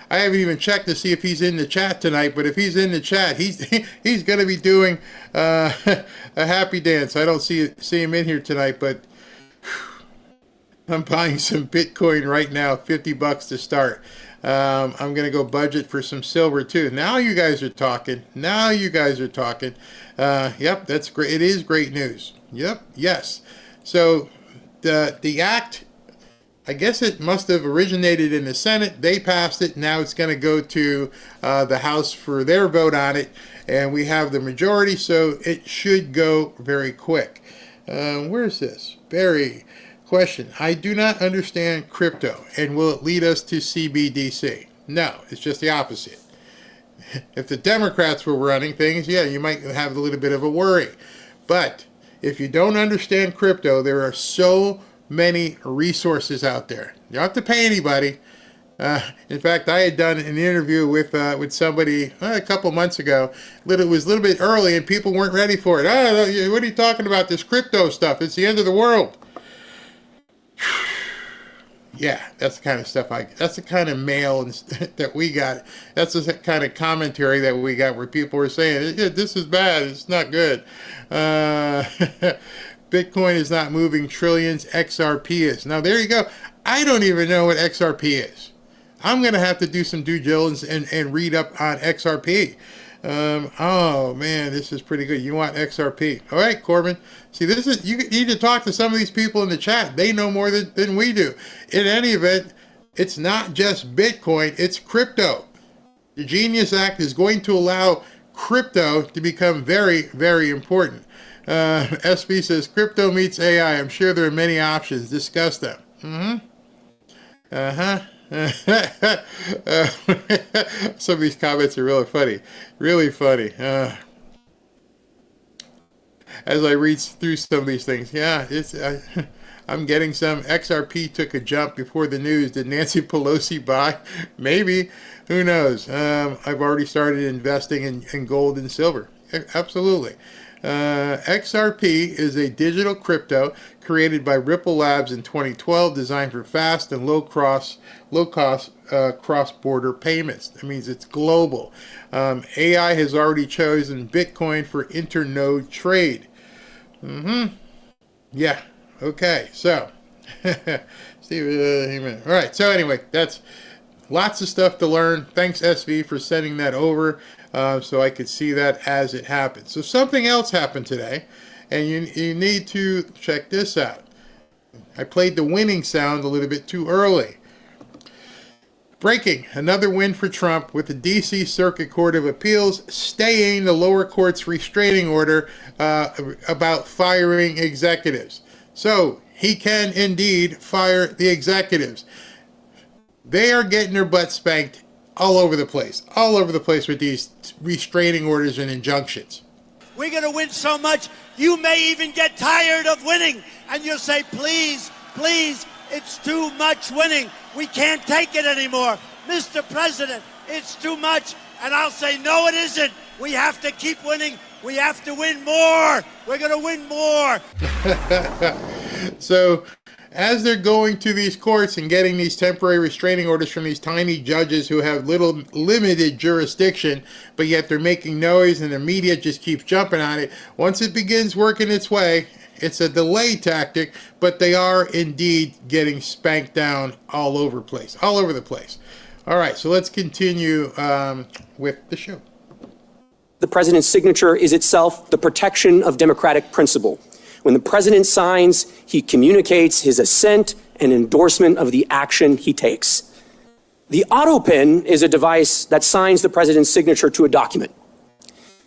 I haven't even checked to see if he's in the chat tonight, but if he's in the chat, he's going to be doing a happy dance. I don't see him in here tonight, but I'm buying some Bitcoin right now, $50 to start. I'm going to go budget for some silver too. Now you guys are talking. Yep, that's great. It is great news. Yep, yes. So the act, I guess it must have originated in the Senate. They passed it. Now it's going to go to the House for their vote on it. And we have the majority, so it should go very quick. Where's this? Barry, question. I do not understand crypto. And will it lead us to CBDC? No, it's just the opposite. If the Democrats were running things, yeah, you might have a little bit of a worry. But if you don't understand crypto, there are so many resources out there. You don't have to pay anybody. In fact, I had done an interview with somebody a couple months ago. It was a little bit early, and people weren't ready for it. What are you talking about? This crypto stuff? It's the end of the world. Yeah, that's the kind of stuff that's the kind of mail that we got. That's the kind of commentary that we got where people were saying, this is bad, it's not good. Bitcoin is not moving trillions, XRP is. Now, there you go. I don't even know what XRP is. I'm going to have to do some due diligence and read up on XRP. Oh, man, this is pretty good. You want XRP. All right, Corbin. See, you need to talk to some of these people in the chat. They know more than we do. In any event, it's not just Bitcoin, it's crypto. The Genius Act is going to allow crypto to become very, very important. SB says, crypto meets AI. I'm sure there are many options. Discuss them. Some of these comments are really funny. Really funny. As I read through some of these things, yeah, I'm getting some. XRP took a jump before the news. Did Nancy Pelosi buy? Maybe. Who knows? I've already started investing in gold and silver. Absolutely. XRP is a digital crypto created by Ripple Labs in 2012, designed for fast and low-cost cross-border payments. That means it's global. AI has already chosen Bitcoin for internode trade. Yeah. Okay. So, Steve. All right. So anyway, that's lots of stuff to learn. Thanks, SV, for sending that over. So I could see that as it happened. So something else happened today, and you need to check this out. I played the winning sound a little bit too early. Breaking, another win for Trump with the D.C. Circuit Court of Appeals staying the lower court's restraining order about firing executives. So he can indeed fire the executives. They are getting their butt spanked all over the place with these restraining orders and injunctions. We're going to win so much, you may even get tired of winning. And you'll say, please, please, it's too much winning. We can't take it anymore. Mr. President, it's too much. And I'll say, no, it isn't. We have to keep winning. We have to win more. We're going to win more. So as they're going to these courts and getting these temporary restraining orders from these tiny judges who have limited jurisdiction, but yet they're making noise and the media just keeps jumping on it, once it begins working its way, it's a delay tactic, but they are indeed getting spanked down all over the place. All right, so let's continue with the show. The president's signature is itself the protection of democratic principle. When the president signs, he communicates his assent and endorsement of the action he takes. The Autopen is a device that signs the president's signature to a document.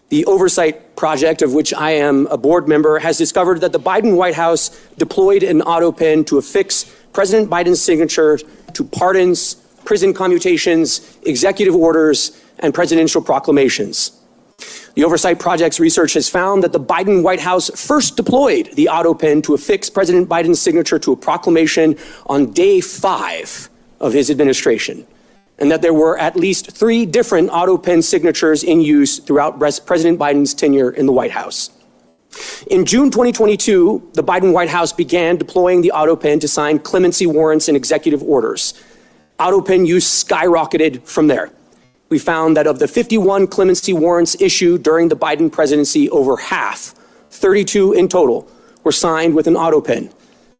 The Oversight Project, of which I am a board member, has discovered that the Biden White House deployed an Autopen to affix President Biden's signature to pardons, prison commutations, executive orders, and presidential proclamations. The Oversight Project's research has found that the Biden White House first deployed the Autopen to affix President Biden's signature to a proclamation on day 5 of his administration, and that there were at least 3 different Autopen signatures in use throughout President Biden's tenure in the White House. In June 2022, the Biden White House began deploying the Autopen to sign clemency warrants and executive orders. Autopen use skyrocketed from there. We found that of the 51 clemency warrants issued during the Biden presidency, over half, 32 in total, were signed with an Autopen.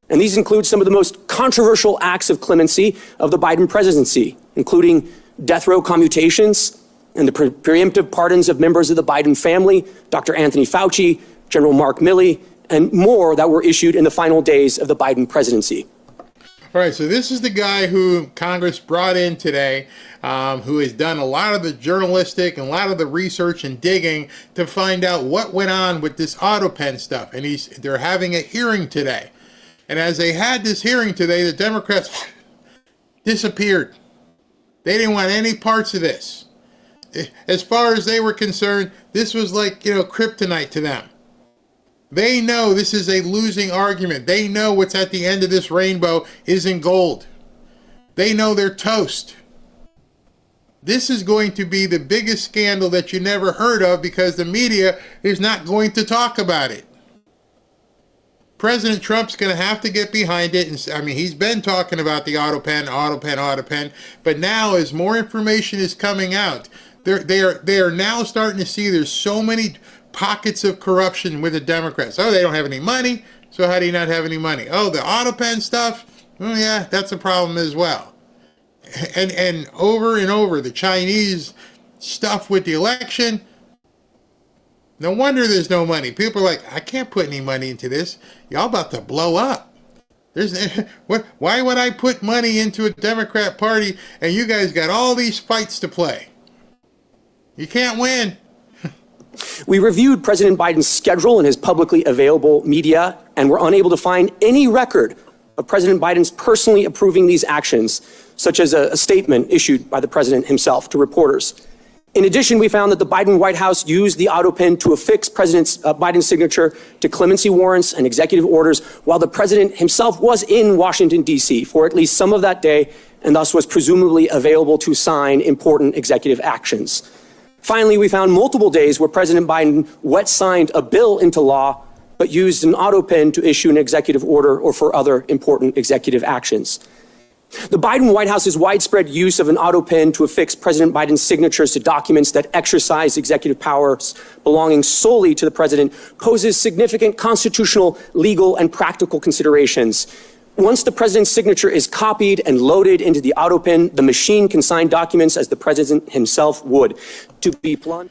And these include some of the most controversial acts of clemency of the Biden presidency, including death row commutations and the preemptive pardons of members of the Biden family, Dr. Anthony Fauci, General Mark Milley, and more that were issued in the final days of the Biden presidency. All right, so this is the guy who Congress brought in today, who has done a lot of the journalistic and a lot of the research and digging to find out what went on with this Autopen stuff. And they're having a hearing today. And as they had this hearing today, the Democrats disappeared. They didn't want any parts of this. As far as they were concerned, this was like, kryptonite to them. They know this is a losing argument. They know what's at the end of this rainbow isn't gold. They know they're toast. This is going to be the biggest scandal that you never heard of because the media is not going to talk about it. President Trump's going to have to get behind it. And he's been talking about the Autopen, but now as more information is coming out, they are now starting to see there's so many pockets of corruption with the Democrats. Oh, they don't have any money, so how do you not have any money? Oh, the Autopen stuff, yeah, that's a problem as well. And over, the Chinese stuff with the election, no wonder there's no money. People are like, I can't put any money into this. Y'all about to blow up. Why would I put money into a Democrat party and you guys got all these fights to play? You can't win. We reviewed President Biden's schedule and his publicly available media and were unable to find any record of President Biden's personally approving these actions, such as a statement issued by the president himself to reporters. In addition, we found that the Biden White House used the Autopen to affix President Biden's signature to clemency warrants and executive orders while the president himself was in Washington, D.C. for at least some of that day and thus was presumably available to sign important executive actions. Finally, we found multiple days where President Biden wet-signed a bill into law, but used an Autopen to issue an executive order or for other important executive actions. The Biden White House's widespread use of an Autopen to affix President Biden's signatures to documents that exercise executive powers belonging solely to the president poses significant constitutional, legal, and practical considerations. Once the president's signature is copied and loaded into the Autopen, the machine can sign documents as the president himself would. To be blunt,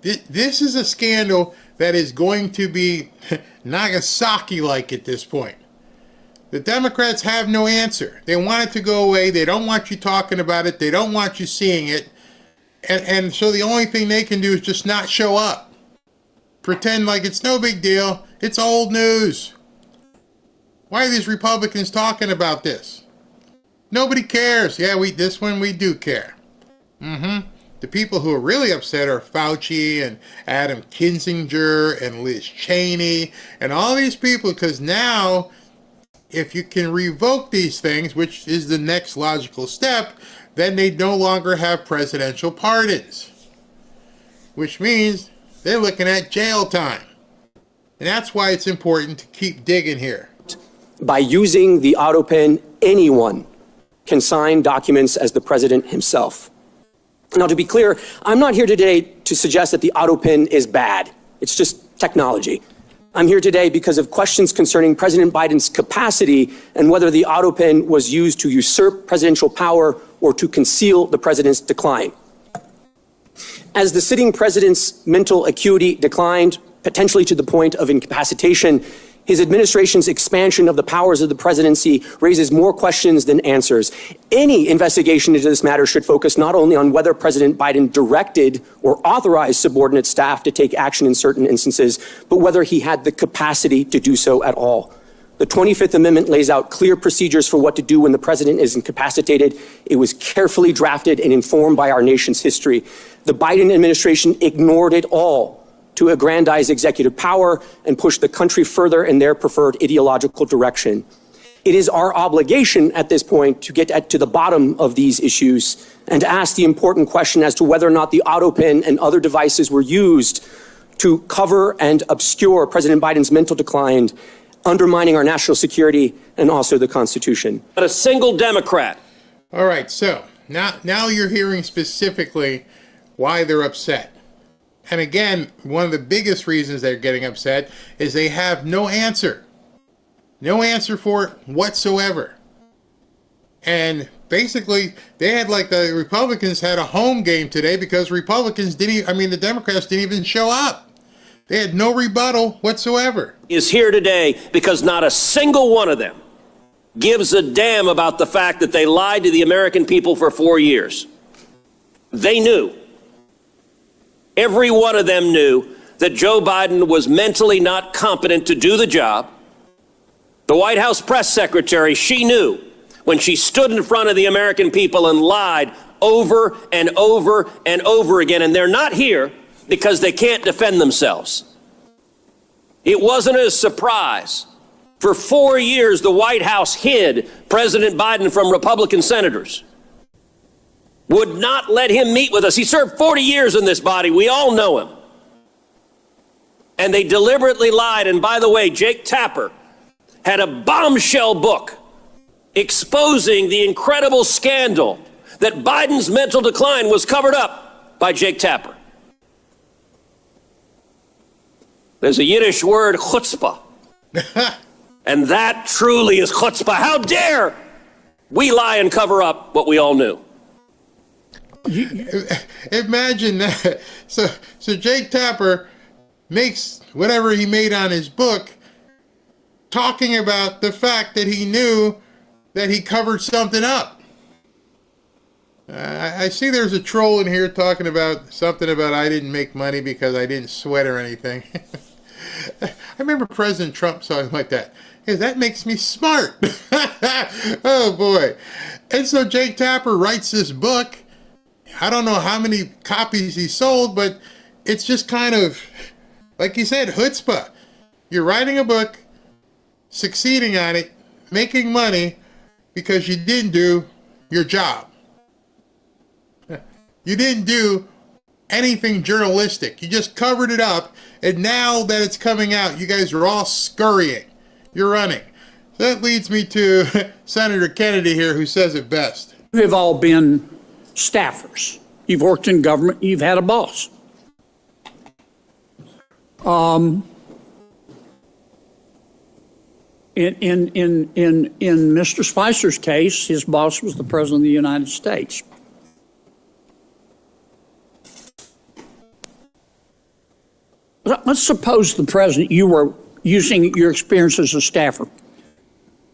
this is a scandal that is going to be Nagasaki-like at this point. The Democrats have no answer. They want it to go away. They don't want you talking about it. They don't want you seeing it. And so the only thing they can do is just not show up. Pretend like it's no big deal. It's old news. Why are these Republicans talking about this? Nobody cares. Yeah, this one we do care. The people who are really upset are Fauci and Adam Kinzinger and Liz Cheney and all these people, because now if you can revoke these things, which is the next logical step, then they no longer have presidential pardons, which means they're looking at jail time. And that's why it's important to keep digging here. By using the Autopen, anyone can sign documents as the president himself. Now, to be clear, I'm not here today to suggest that the Autopen is bad. It's just technology. I'm here today because of questions concerning President Biden's capacity and whether the Autopen was used to usurp presidential power or to conceal the president's decline. As the sitting president's mental acuity declined, potentially to the point of incapacitation, his administration's expansion of the powers of the presidency raises more questions than answers. Any investigation into this matter should focus not only on whether President Biden directed or authorized subordinate staff to take action in certain instances, but whether he had the capacity to do so at all. The 25th Amendment lays out clear procedures for what to do when the president is incapacitated. It was carefully drafted and informed by our nation's history. The Biden administration ignored it all to aggrandize executive power and push the country further in their preferred ideological direction. It is our obligation at this point to get to the bottom of these issues and to ask the important question as to whether or not the Autopen and other devices were used to cover and obscure President Biden's mental decline, undermining our national security and also the Constitution. Not a single Democrat. All right, so now you're hearing specifically why they're upset. And again, one of the biggest reasons they're getting upset is they have no answer. No answer for it whatsoever. And basically, they had the Republicans had a home game today because the Democrats didn't even show up. They had no rebuttal whatsoever. Is here today because not a single one of them gives a damn about the fact that they lied to the American people for 4 years. They knew. Every one of them knew that Joe Biden was mentally not competent to do the job. The White House press secretary, she knew when she stood in front of the American people and lied over and over and over again. And they're not here because they can't defend themselves. It wasn't a surprise. For 4 years, the White House hid President Biden from Republican senators. Would not let him meet with us. He served 40 years in this body. We all know him. And they deliberately lied. And by the way, Jake Tapper had a bombshell book exposing the incredible scandal that Biden's mental decline was covered up by Jake Tapper. There's a Yiddish word, chutzpah. And that truly is chutzpah. How dare we lie and cover up what we all knew? Imagine that. So Jake Tapper makes whatever he made on his book talking about the fact that he knew that he covered something up. I see there's a troll in here talking about something about I didn't make money because I didn't sweat or anything. I remember President Trump talking like that. Hey, that makes me smart. Oh boy. And so Jake Tapper writes this book. I don't know how many copies he sold, but it's just kind of, like you said, chutzpah. You're writing a book, succeeding on it, making money because you didn't do your job. You didn't do anything journalistic. You just covered it up, and now that it's coming out, you guys are all scurrying. You're running. So that leads me to Senator Kennedy here, who says it best. You have all been staffers. You've worked in government. You've had a boss. In Mr. Spicer's case, his boss was the President of the United States. Let's suppose the president, you were using your experience as a staffer.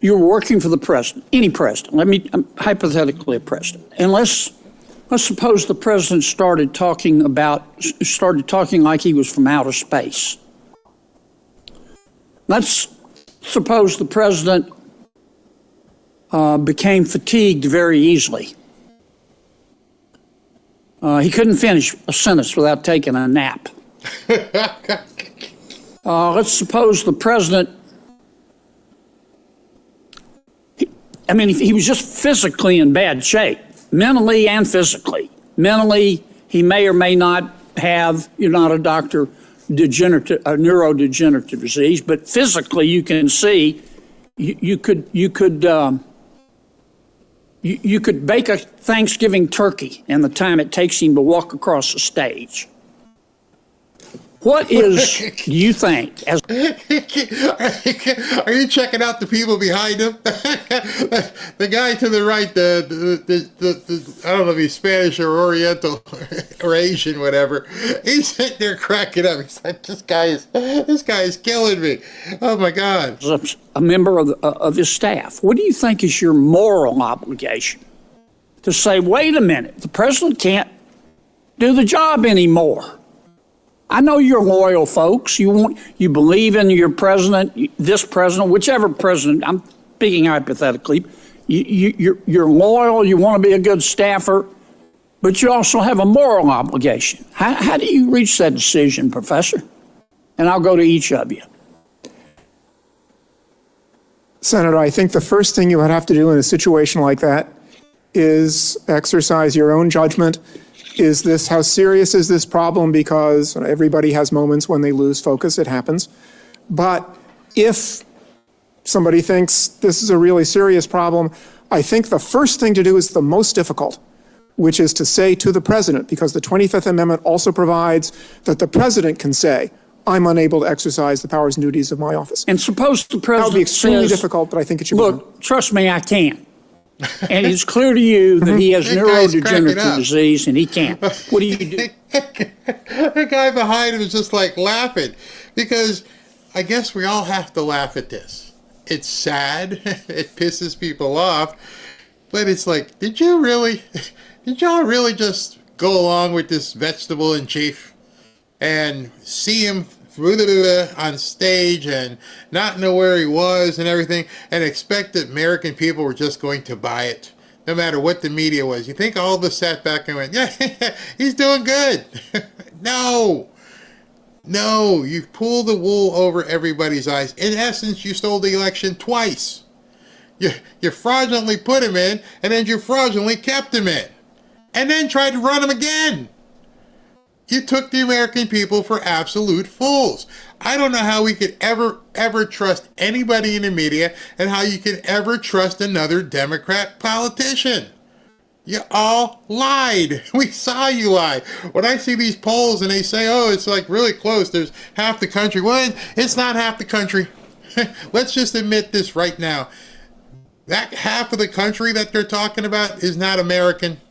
You were working for the president, any president. Hypothetically a president. And let's suppose the president started talking like he was from outer space. let's suppose the president became fatigued very easily. He couldn't finish a sentence without taking a nap. Let's suppose the president, he was just physically in bad shape, mentally and physically. Mentally, he may or may not have, you're not a doctor, neurodegenerative disease, but physically you can see you could bake a Thanksgiving turkey in the time it takes him to walk across the stage. What is, do you think? Are you checking out the people behind him? The guy to the right, the I don't know if he's Spanish or Oriental or Asian, whatever. He's sitting there cracking up. He's like, this guy is killing me. Oh my God. A member of his staff. What do you think is your moral obligation to say, wait a minute, the president can't do the job anymore? I know you're loyal folks. You believe in your president, this president, whichever president. I'm speaking hypothetically. You're loyal. You want to be a good staffer, but you also have a moral obligation. How do you reach that decision, Professor? And I'll go to each of you. Senator, I think the first thing you would have to do in a situation like that is exercise your own judgment. How serious is this problem? Because everybody has moments when they lose focus, it happens. But if somebody thinks this is a really serious problem, I think the first thing to do is the most difficult, which is to say to the president, because the 25th Amendment also provides that the president can say, I'm unable to exercise the powers and duties of my office. And suppose the president That would be extremely says, difficult, but I think it should be done. Look, trust me, I can. And it's clear to you that he has neurodegenerative disease and he can't. What do you do? The guy behind him is just like laughing because I guess we all have to laugh at this. It's sad. It pisses people off. But it's like, did y'all really just go along with this vegetable in chief and see him on stage and not know where he was and everything and expect that American people were just going to buy it no matter what the media was? You think all of us sat back and went, yeah, he's doing good? No, you pulled the wool over everybody's eyes. In essence, you stole the election twice. You fraudulently put him in, and then you fraudulently kept him in, and then tried to run him again. You took the American people for absolute fools. I don't know how we could ever trust anybody in the media and how you could ever trust another Democrat politician. You all lied. We saw you lie. When I see these polls and they say, oh, it's like really close, there's half the country. Well, it's not half the country. Let's just admit this right now. That half of the country that they're talking about is not American.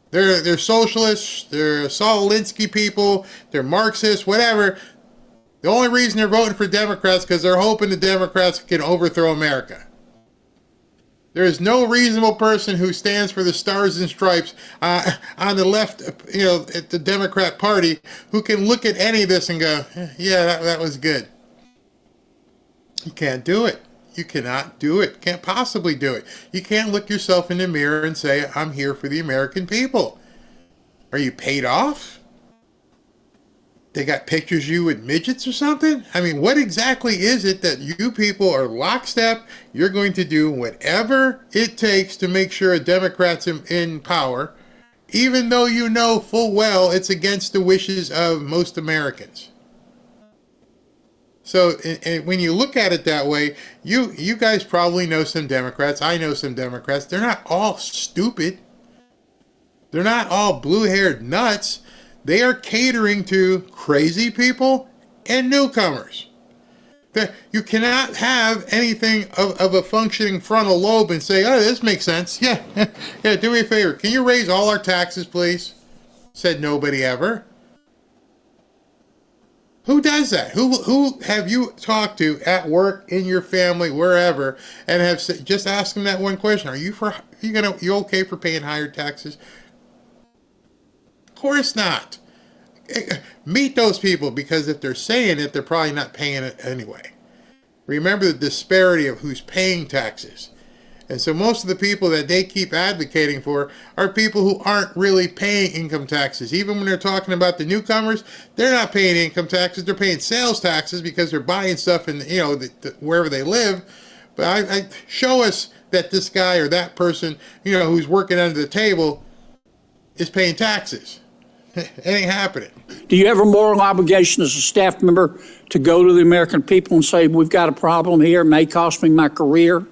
They're socialists, they're Saul Alinsky people, they're Marxists, whatever. The only reason they're voting for Democrats is because they're hoping the Democrats can overthrow America. There is no reasonable person who stands for the stars and stripes on the left, at the Democrat Party, who can look at any of this and go, yeah, that was good. You can't do it. You cannot do it. Can't possibly do it. You can't look yourself in the mirror and say, I'm here for the American people. Are you paid off? They got pictures of you with midgets or something? I mean, what exactly is it that you people are lockstep? You're going to do whatever it takes to make sure a Democrat's in power, even though you know full well it's against the wishes of most Americans. So and when you look at it that way, you guys probably know some Democrats. I know some Democrats. They're not all stupid. They're not all blue-haired nuts. They are catering to crazy people and newcomers. You cannot have anything of a functioning frontal lobe and say, oh, this makes sense. Yeah, do me a favor. Can you raise all our taxes, please? Said nobody ever. Who does that? Who have you talked to at work, in your family, wherever, and have just asked them that one question? Are you okay for paying higher taxes? Of course not. Meet those people, because if they're saying it, they're probably not paying it anyway. remember the disparity of who's paying taxes. And so most of the people that they keep advocating for are people who aren't really paying income taxes. Even when they're talking about the newcomers, they're not paying income taxes. They're paying sales taxes because they're buying stuff in, wherever they live. But I show us that this guy or that person, who's working under the table is paying taxes. It ain't happening. Do you have a moral obligation as a staff member to go to the American people and say, we've got a problem here, it may cost me my career?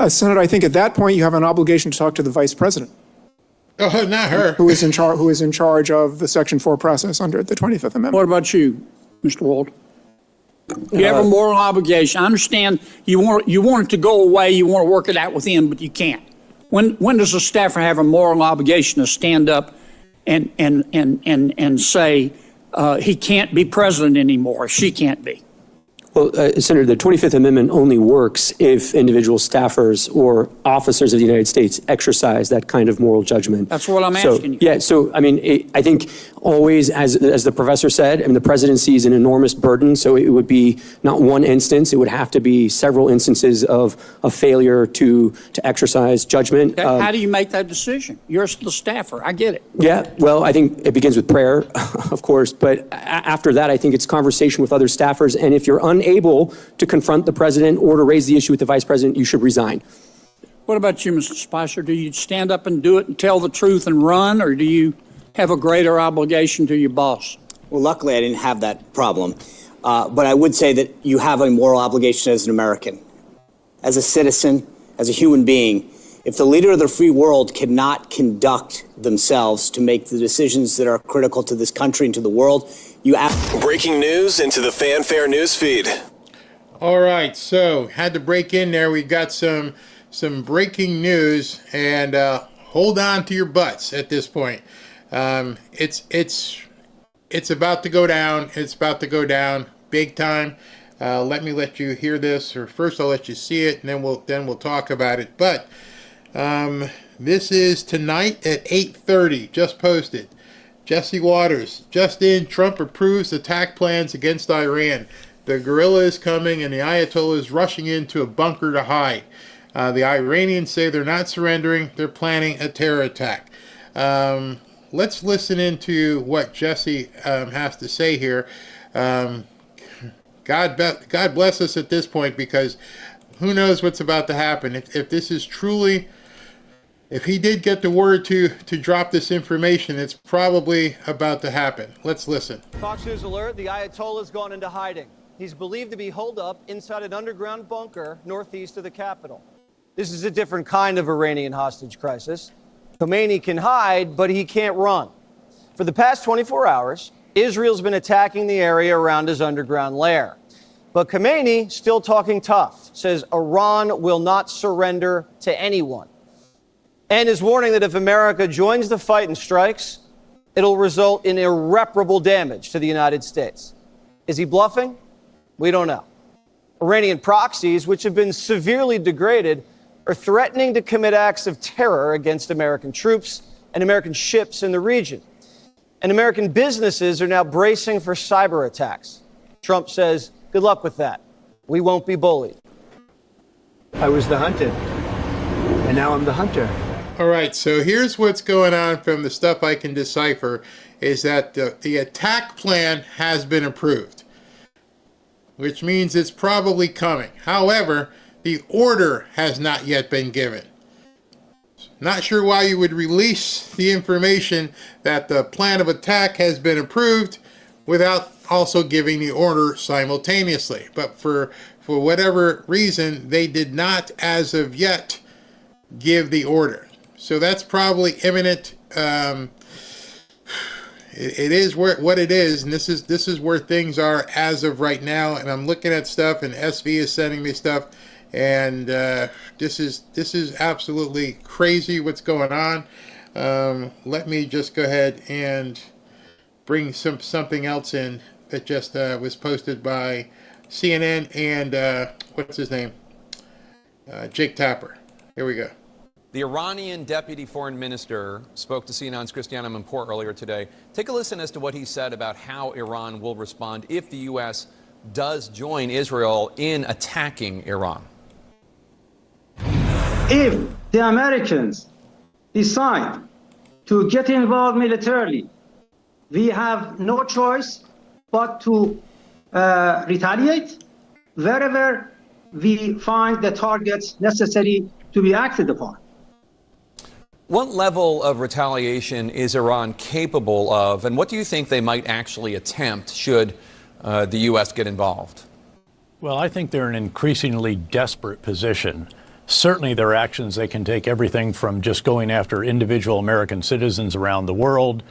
Senator, I think at that point you have an obligation to talk to the vice president. Oh, not her. Who is in charge of the Section 4 process under the 25th Amendment. What about you, Mr. Wald? You have a moral obligation. I understand you want it to go away, you want to work it out with him, but you can't. When does a staffer have a moral obligation to stand up and say he can't be president anymore, she can't be? Well, Senator, the 25th Amendment only works if individual staffers or officers of the United States exercise that kind of moral judgment. That's what I'm asking you. Yeah, so, I mean, I think always, as the professor said, the presidency is an enormous burden, so it would be not one instance, it would have to be several instances of a failure to exercise judgment. Okay. How do you make that decision? You're the staffer, I get it. Yeah, well, I think it begins with prayer, of course, but after that, I think it's conversation with other staffers, and if you're unable to confront the president or to raise the issue with the vice president, you should resign. What about you, Mr. Spicer? Do you stand up and do it and tell the truth and run, or do you have a greater obligation to your boss? Well, luckily, I didn't have that problem. But I would say that you have a moral obligation as an American, as a citizen, as a human being. If the leader of the free world cannot conduct themselves to make the decisions that are critical to this country and to the world, Breaking news into the Fanfare news feed. All right, so had to break in there. We've got some breaking news, and hold on to your butts at this point. It's about to go down. It's about to go down big time. Let you hear this, or first I'll let you see it, and then we'll talk about it. But this is tonight at 8:30. Just posted. Jesse Waters, just in, Trump approves attack plans against Iran. The guerrilla is coming and the Ayatollah is rushing into a bunker to hide. The Iranians say they're not surrendering. They're planning a terror attack. Let's listen into what Jesse has to say here. God bless us at this point, because who knows what's about to happen. If this is truly... If he did get the word to drop this information, it's probably about to happen. Let's listen. Fox News alert, the Ayatollah's gone into hiding. He's believed to be holed up inside an underground bunker northeast of the capital. This is a different kind of Iranian hostage crisis. Khomeini can hide, but he can't run. For the past 24 hours, Israel's been attacking the area around his underground lair. But Khomeini, still talking tough, says Iran will not surrender to anyone. And is warning that if America joins the fight and strikes, it'll result in irreparable damage to the United States. Is he bluffing? We don't know. Iranian proxies, which have been severely degraded, are threatening to commit acts of terror against American troops and American ships in the region. And American businesses are now bracing for cyber attacks. Trump says, good luck with that. We won't be bullied. I was the hunted, and now I'm the hunter. All right, so here's what's going on from the stuff I can decipher, is that the attack plan has been approved, which means it's probably coming. However, the order has not yet been given. Not sure why you would release the information that the plan of attack has been approved without also giving the order simultaneously. But for whatever reason, they did not, as of yet, give the order. So that's probably imminent. It is what it is, and this is where things are as of right now. And I'm looking at stuff, and SV is sending me stuff, and this is absolutely crazy what's going on. Let me just go ahead and bring something else in that just was posted by CNN and what's his name, Jake Tapper. Here we go. The Iranian deputy foreign minister spoke to CNN's Christiana Amanpour earlier today. Take a listen as to what he said about how Iran will respond if the U.S. does join Israel in attacking Iran? If the Americans decide to get involved militarily, we have no choice but to retaliate wherever we find the targets necessary to be acted upon. What level of retaliation is Iran capable of, and what do you think they might actually attempt should the U.S. get involved? Well, I think they're in an increasingly desperate position. Certainly their actions, they can take everything from just going after individual American citizens around the world,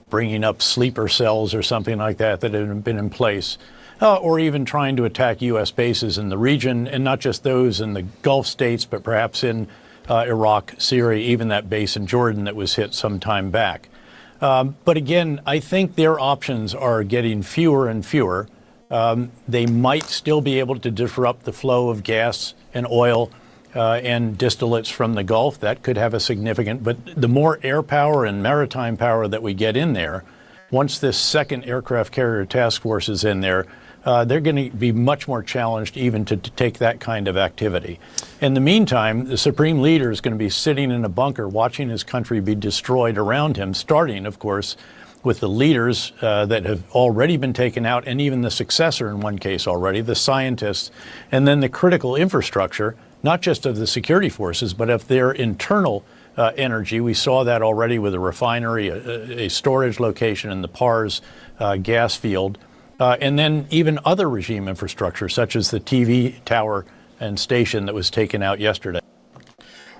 bringing up sleeper cells or something like that that have been in place, or even trying to attack U.S. bases in the region, and not just those in the Gulf states, but perhaps in Iraq, Syria, even that base in Jordan that was hit some time back. But again, I think their options are getting fewer and fewer. They might still be able to disrupt the flow of gas and oil and distillates from the Gulf. That could have a significant, but the more air power and maritime power that we get in there, once this second aircraft carrier task force is in there, they're going to be much more challenged even to take that kind of activity. In the meantime, the supreme leader is going to be sitting in a bunker watching his country be destroyed around him, starting, of course, with the leaders that have already been taken out, and even the successor in one case already, the scientists, and then the critical infrastructure, not just of the security forces, but of their internal energy. We saw that already with a refinery, a storage location in the Pars gas field, and then even other regime infrastructure, such as the TV tower and station that was taken out yesterday.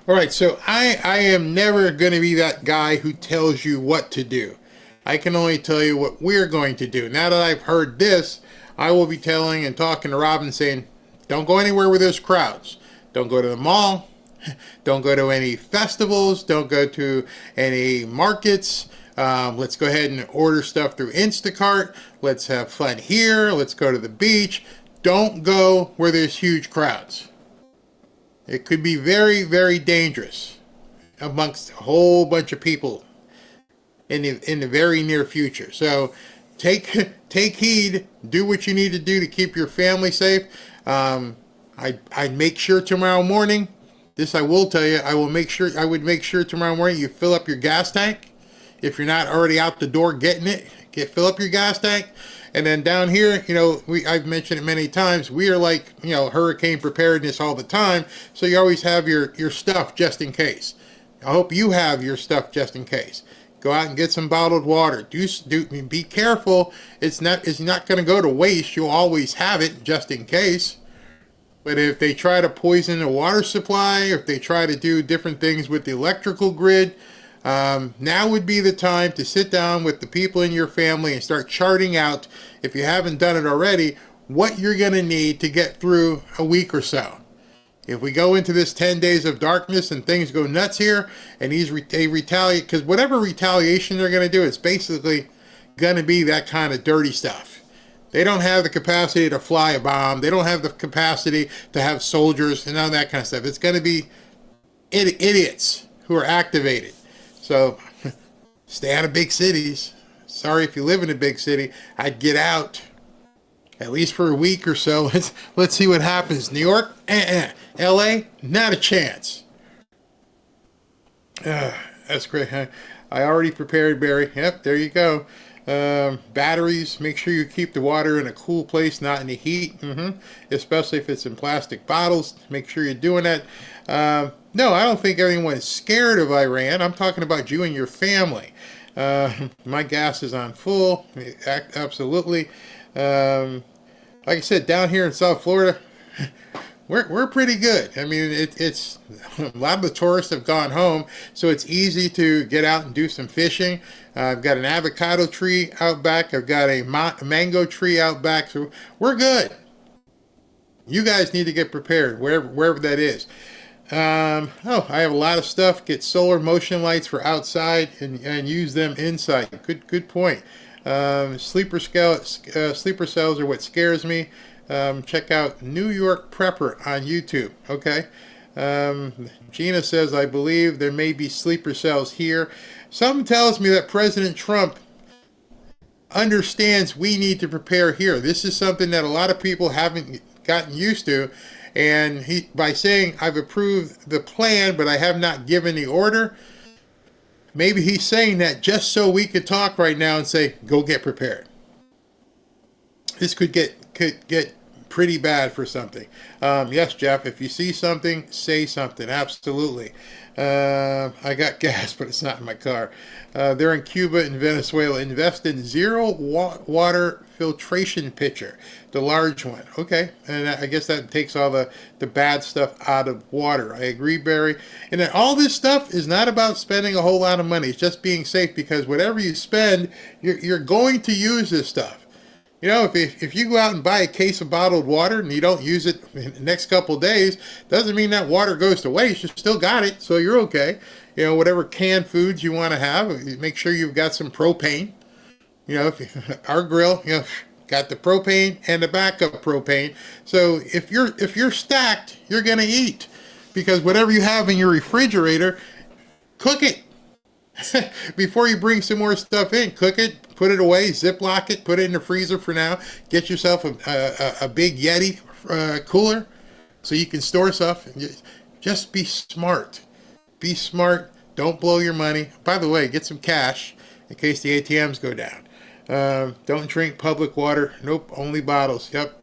All right, so I am never going to be that guy who tells you what to do. I can only tell you what we're going to do. Now that I've heard this, I will be telling and talking to Robin saying, don't go anywhere where there's crowds. Don't go to the mall. Don't go to any festivals. Don't go to any markets. Let's go ahead and order stuff through Instacart. Let's have fun here. Let's go to the beach. Don't go where there's huge crowds. It could be very, very dangerous amongst a whole bunch of people in the very near future. So take heed. Do what you need to do to keep your family safe. I'd make sure tomorrow morning, this I will tell you, I would make sure tomorrow morning you fill up your gas tank. If you're not already out the door getting it, fill up your gas tank. And then down here, I've mentioned it many times, we are like, hurricane preparedness all the time. So you always have your stuff just in case. I hope you have your stuff just in case. Go out and get some bottled water. Be careful. It's not going to go to waste. You'll always have it just in case. But if they try to poison the water supply, or if they try to do different things with the electrical grid, now would be the time to sit down with the people in your family and start charting out, if you haven't done it already, what you're going to need to get through a week or so. If we go into this 10 days of darkness and things go nuts here, and they retaliate, because whatever retaliation they're going to do, it's basically going to be that kind of dirty stuff. They don't have the capacity to fly a bomb. They don't have the capacity to have soldiers and all that kind of stuff. It's going to be idiots who are activated. So stay out of big cities. Sorry if you live in a big city. I'd get out at least for a week or so. Let's see what happens. New York, LA, not a chance. That's great. I already prepared, Barry. Yep, there you go. Batteries, make sure you keep the water in a cool place, not in the heat, especially if it's in plastic bottles. Make sure you're doing that. No, I don't think anyone is scared of Iran. I'm talking about you and your family. My gas is on full, absolutely. Like I said, down here in South Florida, we're pretty good. I mean, it's a lot of the tourists have gone home, so it's easy to get out and do some fishing. I've got an avocado tree out back. I've got a mango tree out back, so we're good. You guys need to get prepared wherever that is. I have a lot of stuff. Get solar motion lights for outside and use them inside. Good point. Sleeper cells are what scares me. Check out New York Prepper on YouTube. Okay. Gina says, I believe there may be sleeper cells here. Something tells me that President Trump understands we need to prepare here. This is something that a lot of people haven't gotten used to. And by saying, I've approved the plan, but I have not given the order, maybe he's saying that just so we could talk right now and say, go get prepared. This could get pretty bad for something. Yes, Jeff, if you see something, say something. Absolutely. I got gas, but it's not in my car. They're in Cuba and Venezuela. Invest in zero water filtration pitcher, the large one. Okay, and I guess that takes all the bad stuff out of water. I agree, Barry. And then all this stuff is not about spending a whole lot of money. It's just being safe, because whatever you spend, you're going to use this stuff. You know, if you go out and buy a case of bottled water and you don't use it in the next couple of days, doesn't mean that water goes to waste. You still got it, so you're okay. You know, whatever canned foods you want to have, make sure you've got some propane. You know, our grill, you know, got the propane and the backup propane. So if you're stacked, you're gonna eat, because whatever you have in your refrigerator, cook it. Before you bring some more stuff in, cook it, put it away, Ziploc it, put it in the freezer for now. Get yourself a big Yeti cooler so you can store stuff. Just be smart. Be smart. Don't blow your money. By the way, get some cash in case the ATMs go down. Don't drink public water. Nope, only bottles. Yep.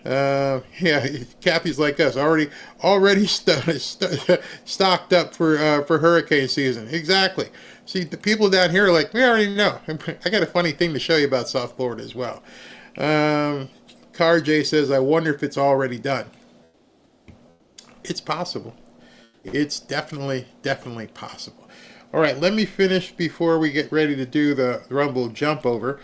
Yeah, Kathy's like us, already stocked up for hurricane season. Exactly. See, the people down here are like, we already know. I got a funny thing to show you about South Florida as well. Car J says, I wonder if it's already done. It's possible. It's definitely possible. All right, let me finish before we get ready to do the Rumble jump over,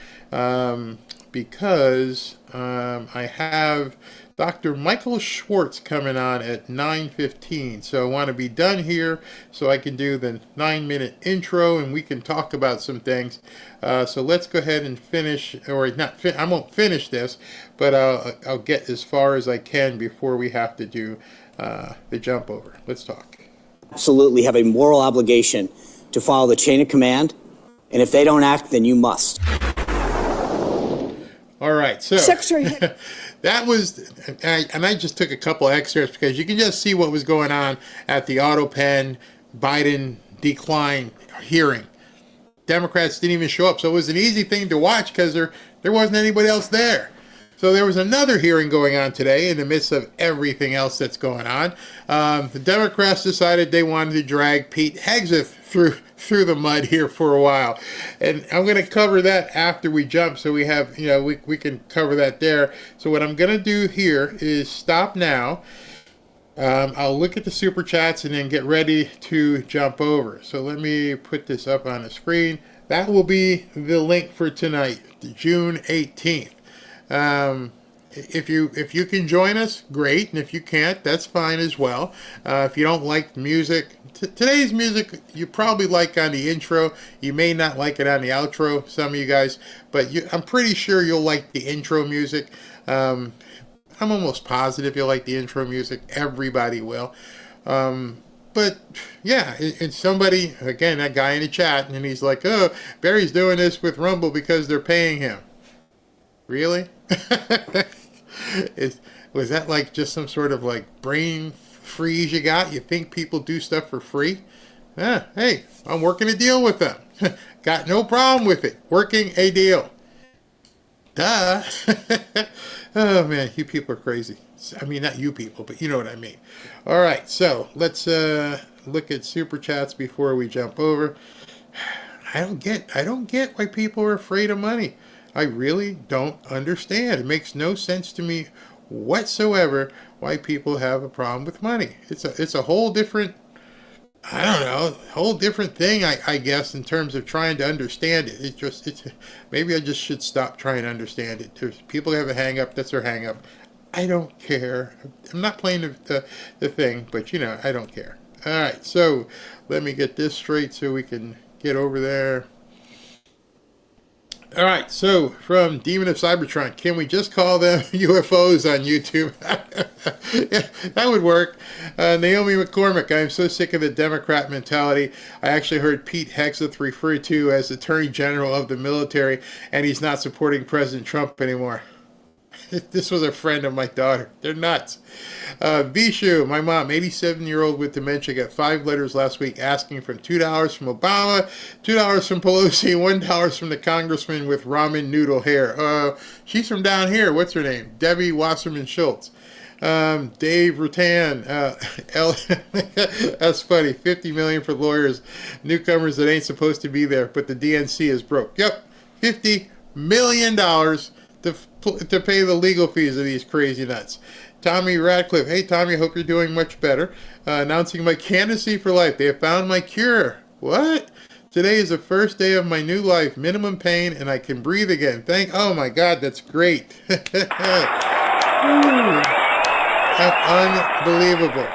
because I have Dr. Michael Schwartz coming on at 9:15. So I want to be done here so I can do the 9-minute intro and we can talk about some things. So let's go ahead and finish, or not. I won't finish this, but I'll get as far as I can before we have to do the jump over. Let's talk. Absolutely have a moral obligation to follow the chain of command, and if they don't act, then you must. All right, so Secretary, that was, and I just took a couple excerpts because you can just see what was going on at the Autopen Biden decline hearing. Democrats didn't even show up, so it was an easy thing to watch because there wasn't anybody else there. So there was another hearing going on today in the midst of everything else that's going on. The Democrats decided they wanted to drag Pete Hegseth through the mud here for a while. And I'm going to cover that after we jump, so we have, we can cover that there. So what I'm going to do here is stop now. I'll look at the super chats and then get ready to jump over. So let me put this up on the screen. That will be the link for tonight, June 18th. If you can join us, great, and if you can't, that's fine as well. If you don't like music, today's music you probably like on the intro. You may not like it on the outro, some of you guys, but I'm pretty sure you'll like the intro music. I'm almost positive you'll like the intro music. Everybody will. But yeah, and somebody, again, that guy in the chat, and he's like, oh, Barry's doing this with Rumble because they're paying him. Really? Was that like just some sort of like brain freeze you got? You think people do stuff for free? Hey, I'm working a deal with them. Got no problem with it. Working a deal. Duh. Oh man, you people are crazy. I mean, not you people, but you know what I mean. All right, so let's look at super chats before we jump over. I don't get why people are afraid of money. I really don't understand. It makes no sense to me whatsoever why people have a problem with money. It's a whole different, I don't know, whole different thing, I guess, in terms of trying to understand it. Maybe I just should stop trying to understand it. There's people have a hang up, that's their hang up. I don't care. I'm not playing the thing, but I don't care. All right, so let me get this straight so we can get over there. All right, so from Demon of Cybertron, can we just call them UFOs on YouTube? Yeah, that would work. Naomi McCormick, I am so sick of the Democrat mentality. I actually heard Pete Hegseth referred to as Attorney General of the military, and he's not supporting President Trump anymore. This was a friend of my daughter. They're nuts. Bishu, my mom, 87-year-old with dementia, got 5 letters last week asking for $2 from Obama, $2 from Pelosi, $1 from the congressman with ramen noodle hair. She's from down here. What's her name? Debbie Wasserman Schultz. Dave Rutan, that's funny. $50 million for lawyers, newcomers that ain't supposed to be there, but the DNC is broke. Yep, $50 million to pay the legal fees of these crazy nuts. Tommy Radcliffe, hey Tommy, hope you're doing much better. Announcing my candidacy for life. They have found my cure. What? Today is the first day of my new life. Minimum pain, and I can breathe again. Oh my God, that's great. Unbelievable.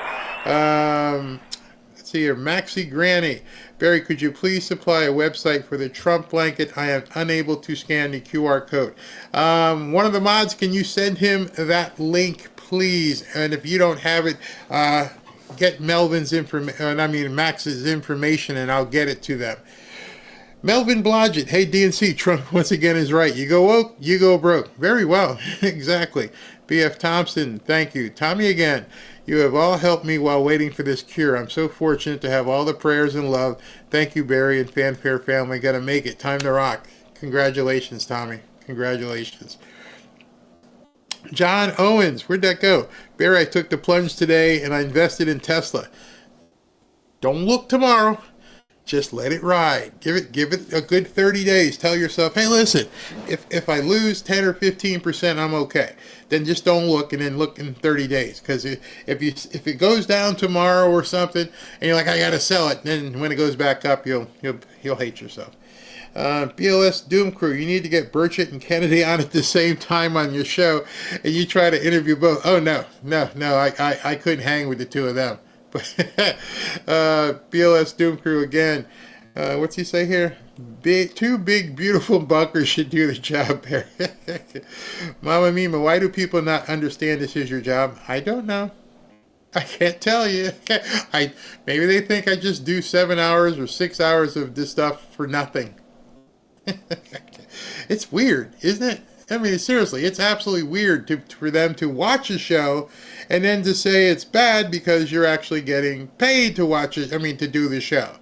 Let's see here. Maxie Granny. Barry, could you please supply a website for the Trump blanket? I am unable to scan the QR code. One of the mods, can you send him that link, please? And if you don't have it, get Max's information, and I'll get it to them. Melvin Blodgett, hey DNC, Trump once again is right. You go woke, you go broke. Very well, exactly. B.F. Thompson, thank you. Tommy again, you have all helped me while waiting for this cure. I'm so fortunate to have all the prayers and love. Thank you, Barry and Fanfare family. Gotta make it. Time to rock. Congratulations, Tommy. Congratulations. John Owens, where'd that go? Barry, I took the plunge today and I invested in Tesla. Don't look tomorrow. Just let it ride. Give it a good 30 days. Tell yourself, hey, listen, if I lose 10 or 15%, I'm okay. Then just don't look, and then look in 30 days. Because if it goes down tomorrow or something, and you're like, I gotta sell it, then when it goes back up, you'll hate yourself. BLS Doom Crew, you need to get Burchett and Kennedy on at the same time on your show, and you try to interview both. Oh no, I couldn't hang with the two of them. BLS Doom Crew again. What's he say here? Two big, beautiful bunkers should do the job there. Mama Mima, why do people not understand this is your job? I don't know. I can't tell you. Maybe they think I just do 7 hours or 6 hours of this stuff for nothing. It's weird, isn't it? I mean, seriously, it's absolutely weird for them to watch a show and then to say it's bad because you're actually getting paid to watch it. I mean, to do the show.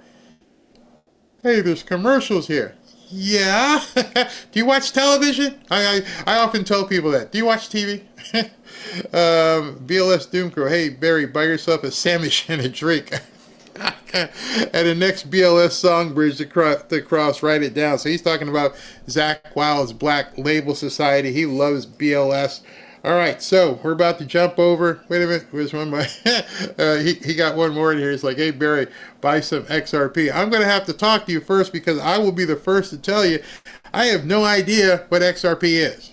Hey, there's commercials here. Yeah. Do you watch television? I often tell people that. Do you watch TV? BLS Doom Crew. Hey, Barry, buy yourself a sandwich and a drink. And the next BLS song bridge to cross, write it down. So he's talking about Zach Wilde's Black Label Society. He loves BLS. All right, so we're about to jump over. Wait a minute, where's one more? He got one more in here. He's like, hey, Barry, buy some XRP. I'm going to have to talk to you first because I will be the first to tell you I have no idea what XRP is.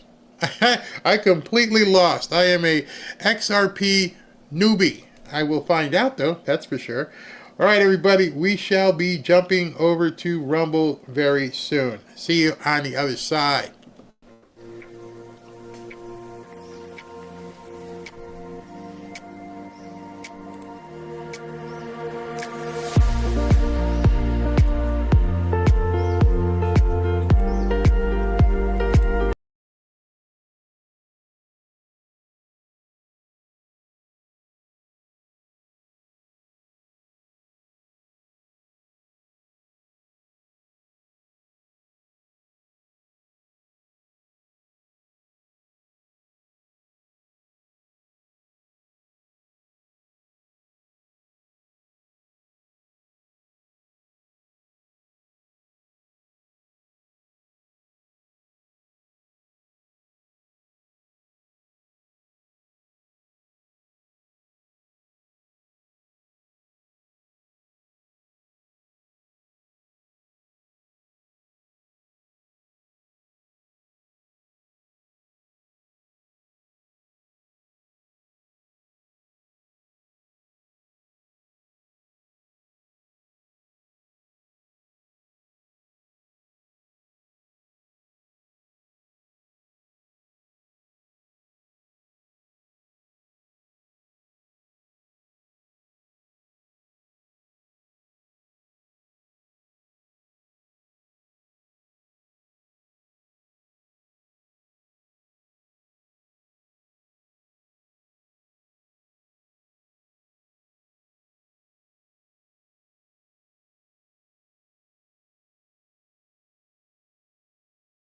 I completely lost. I am a XRP newbie. I will find out, though, that's for sure. All right, everybody, we shall be jumping over to Rumble very soon. See you on the other side.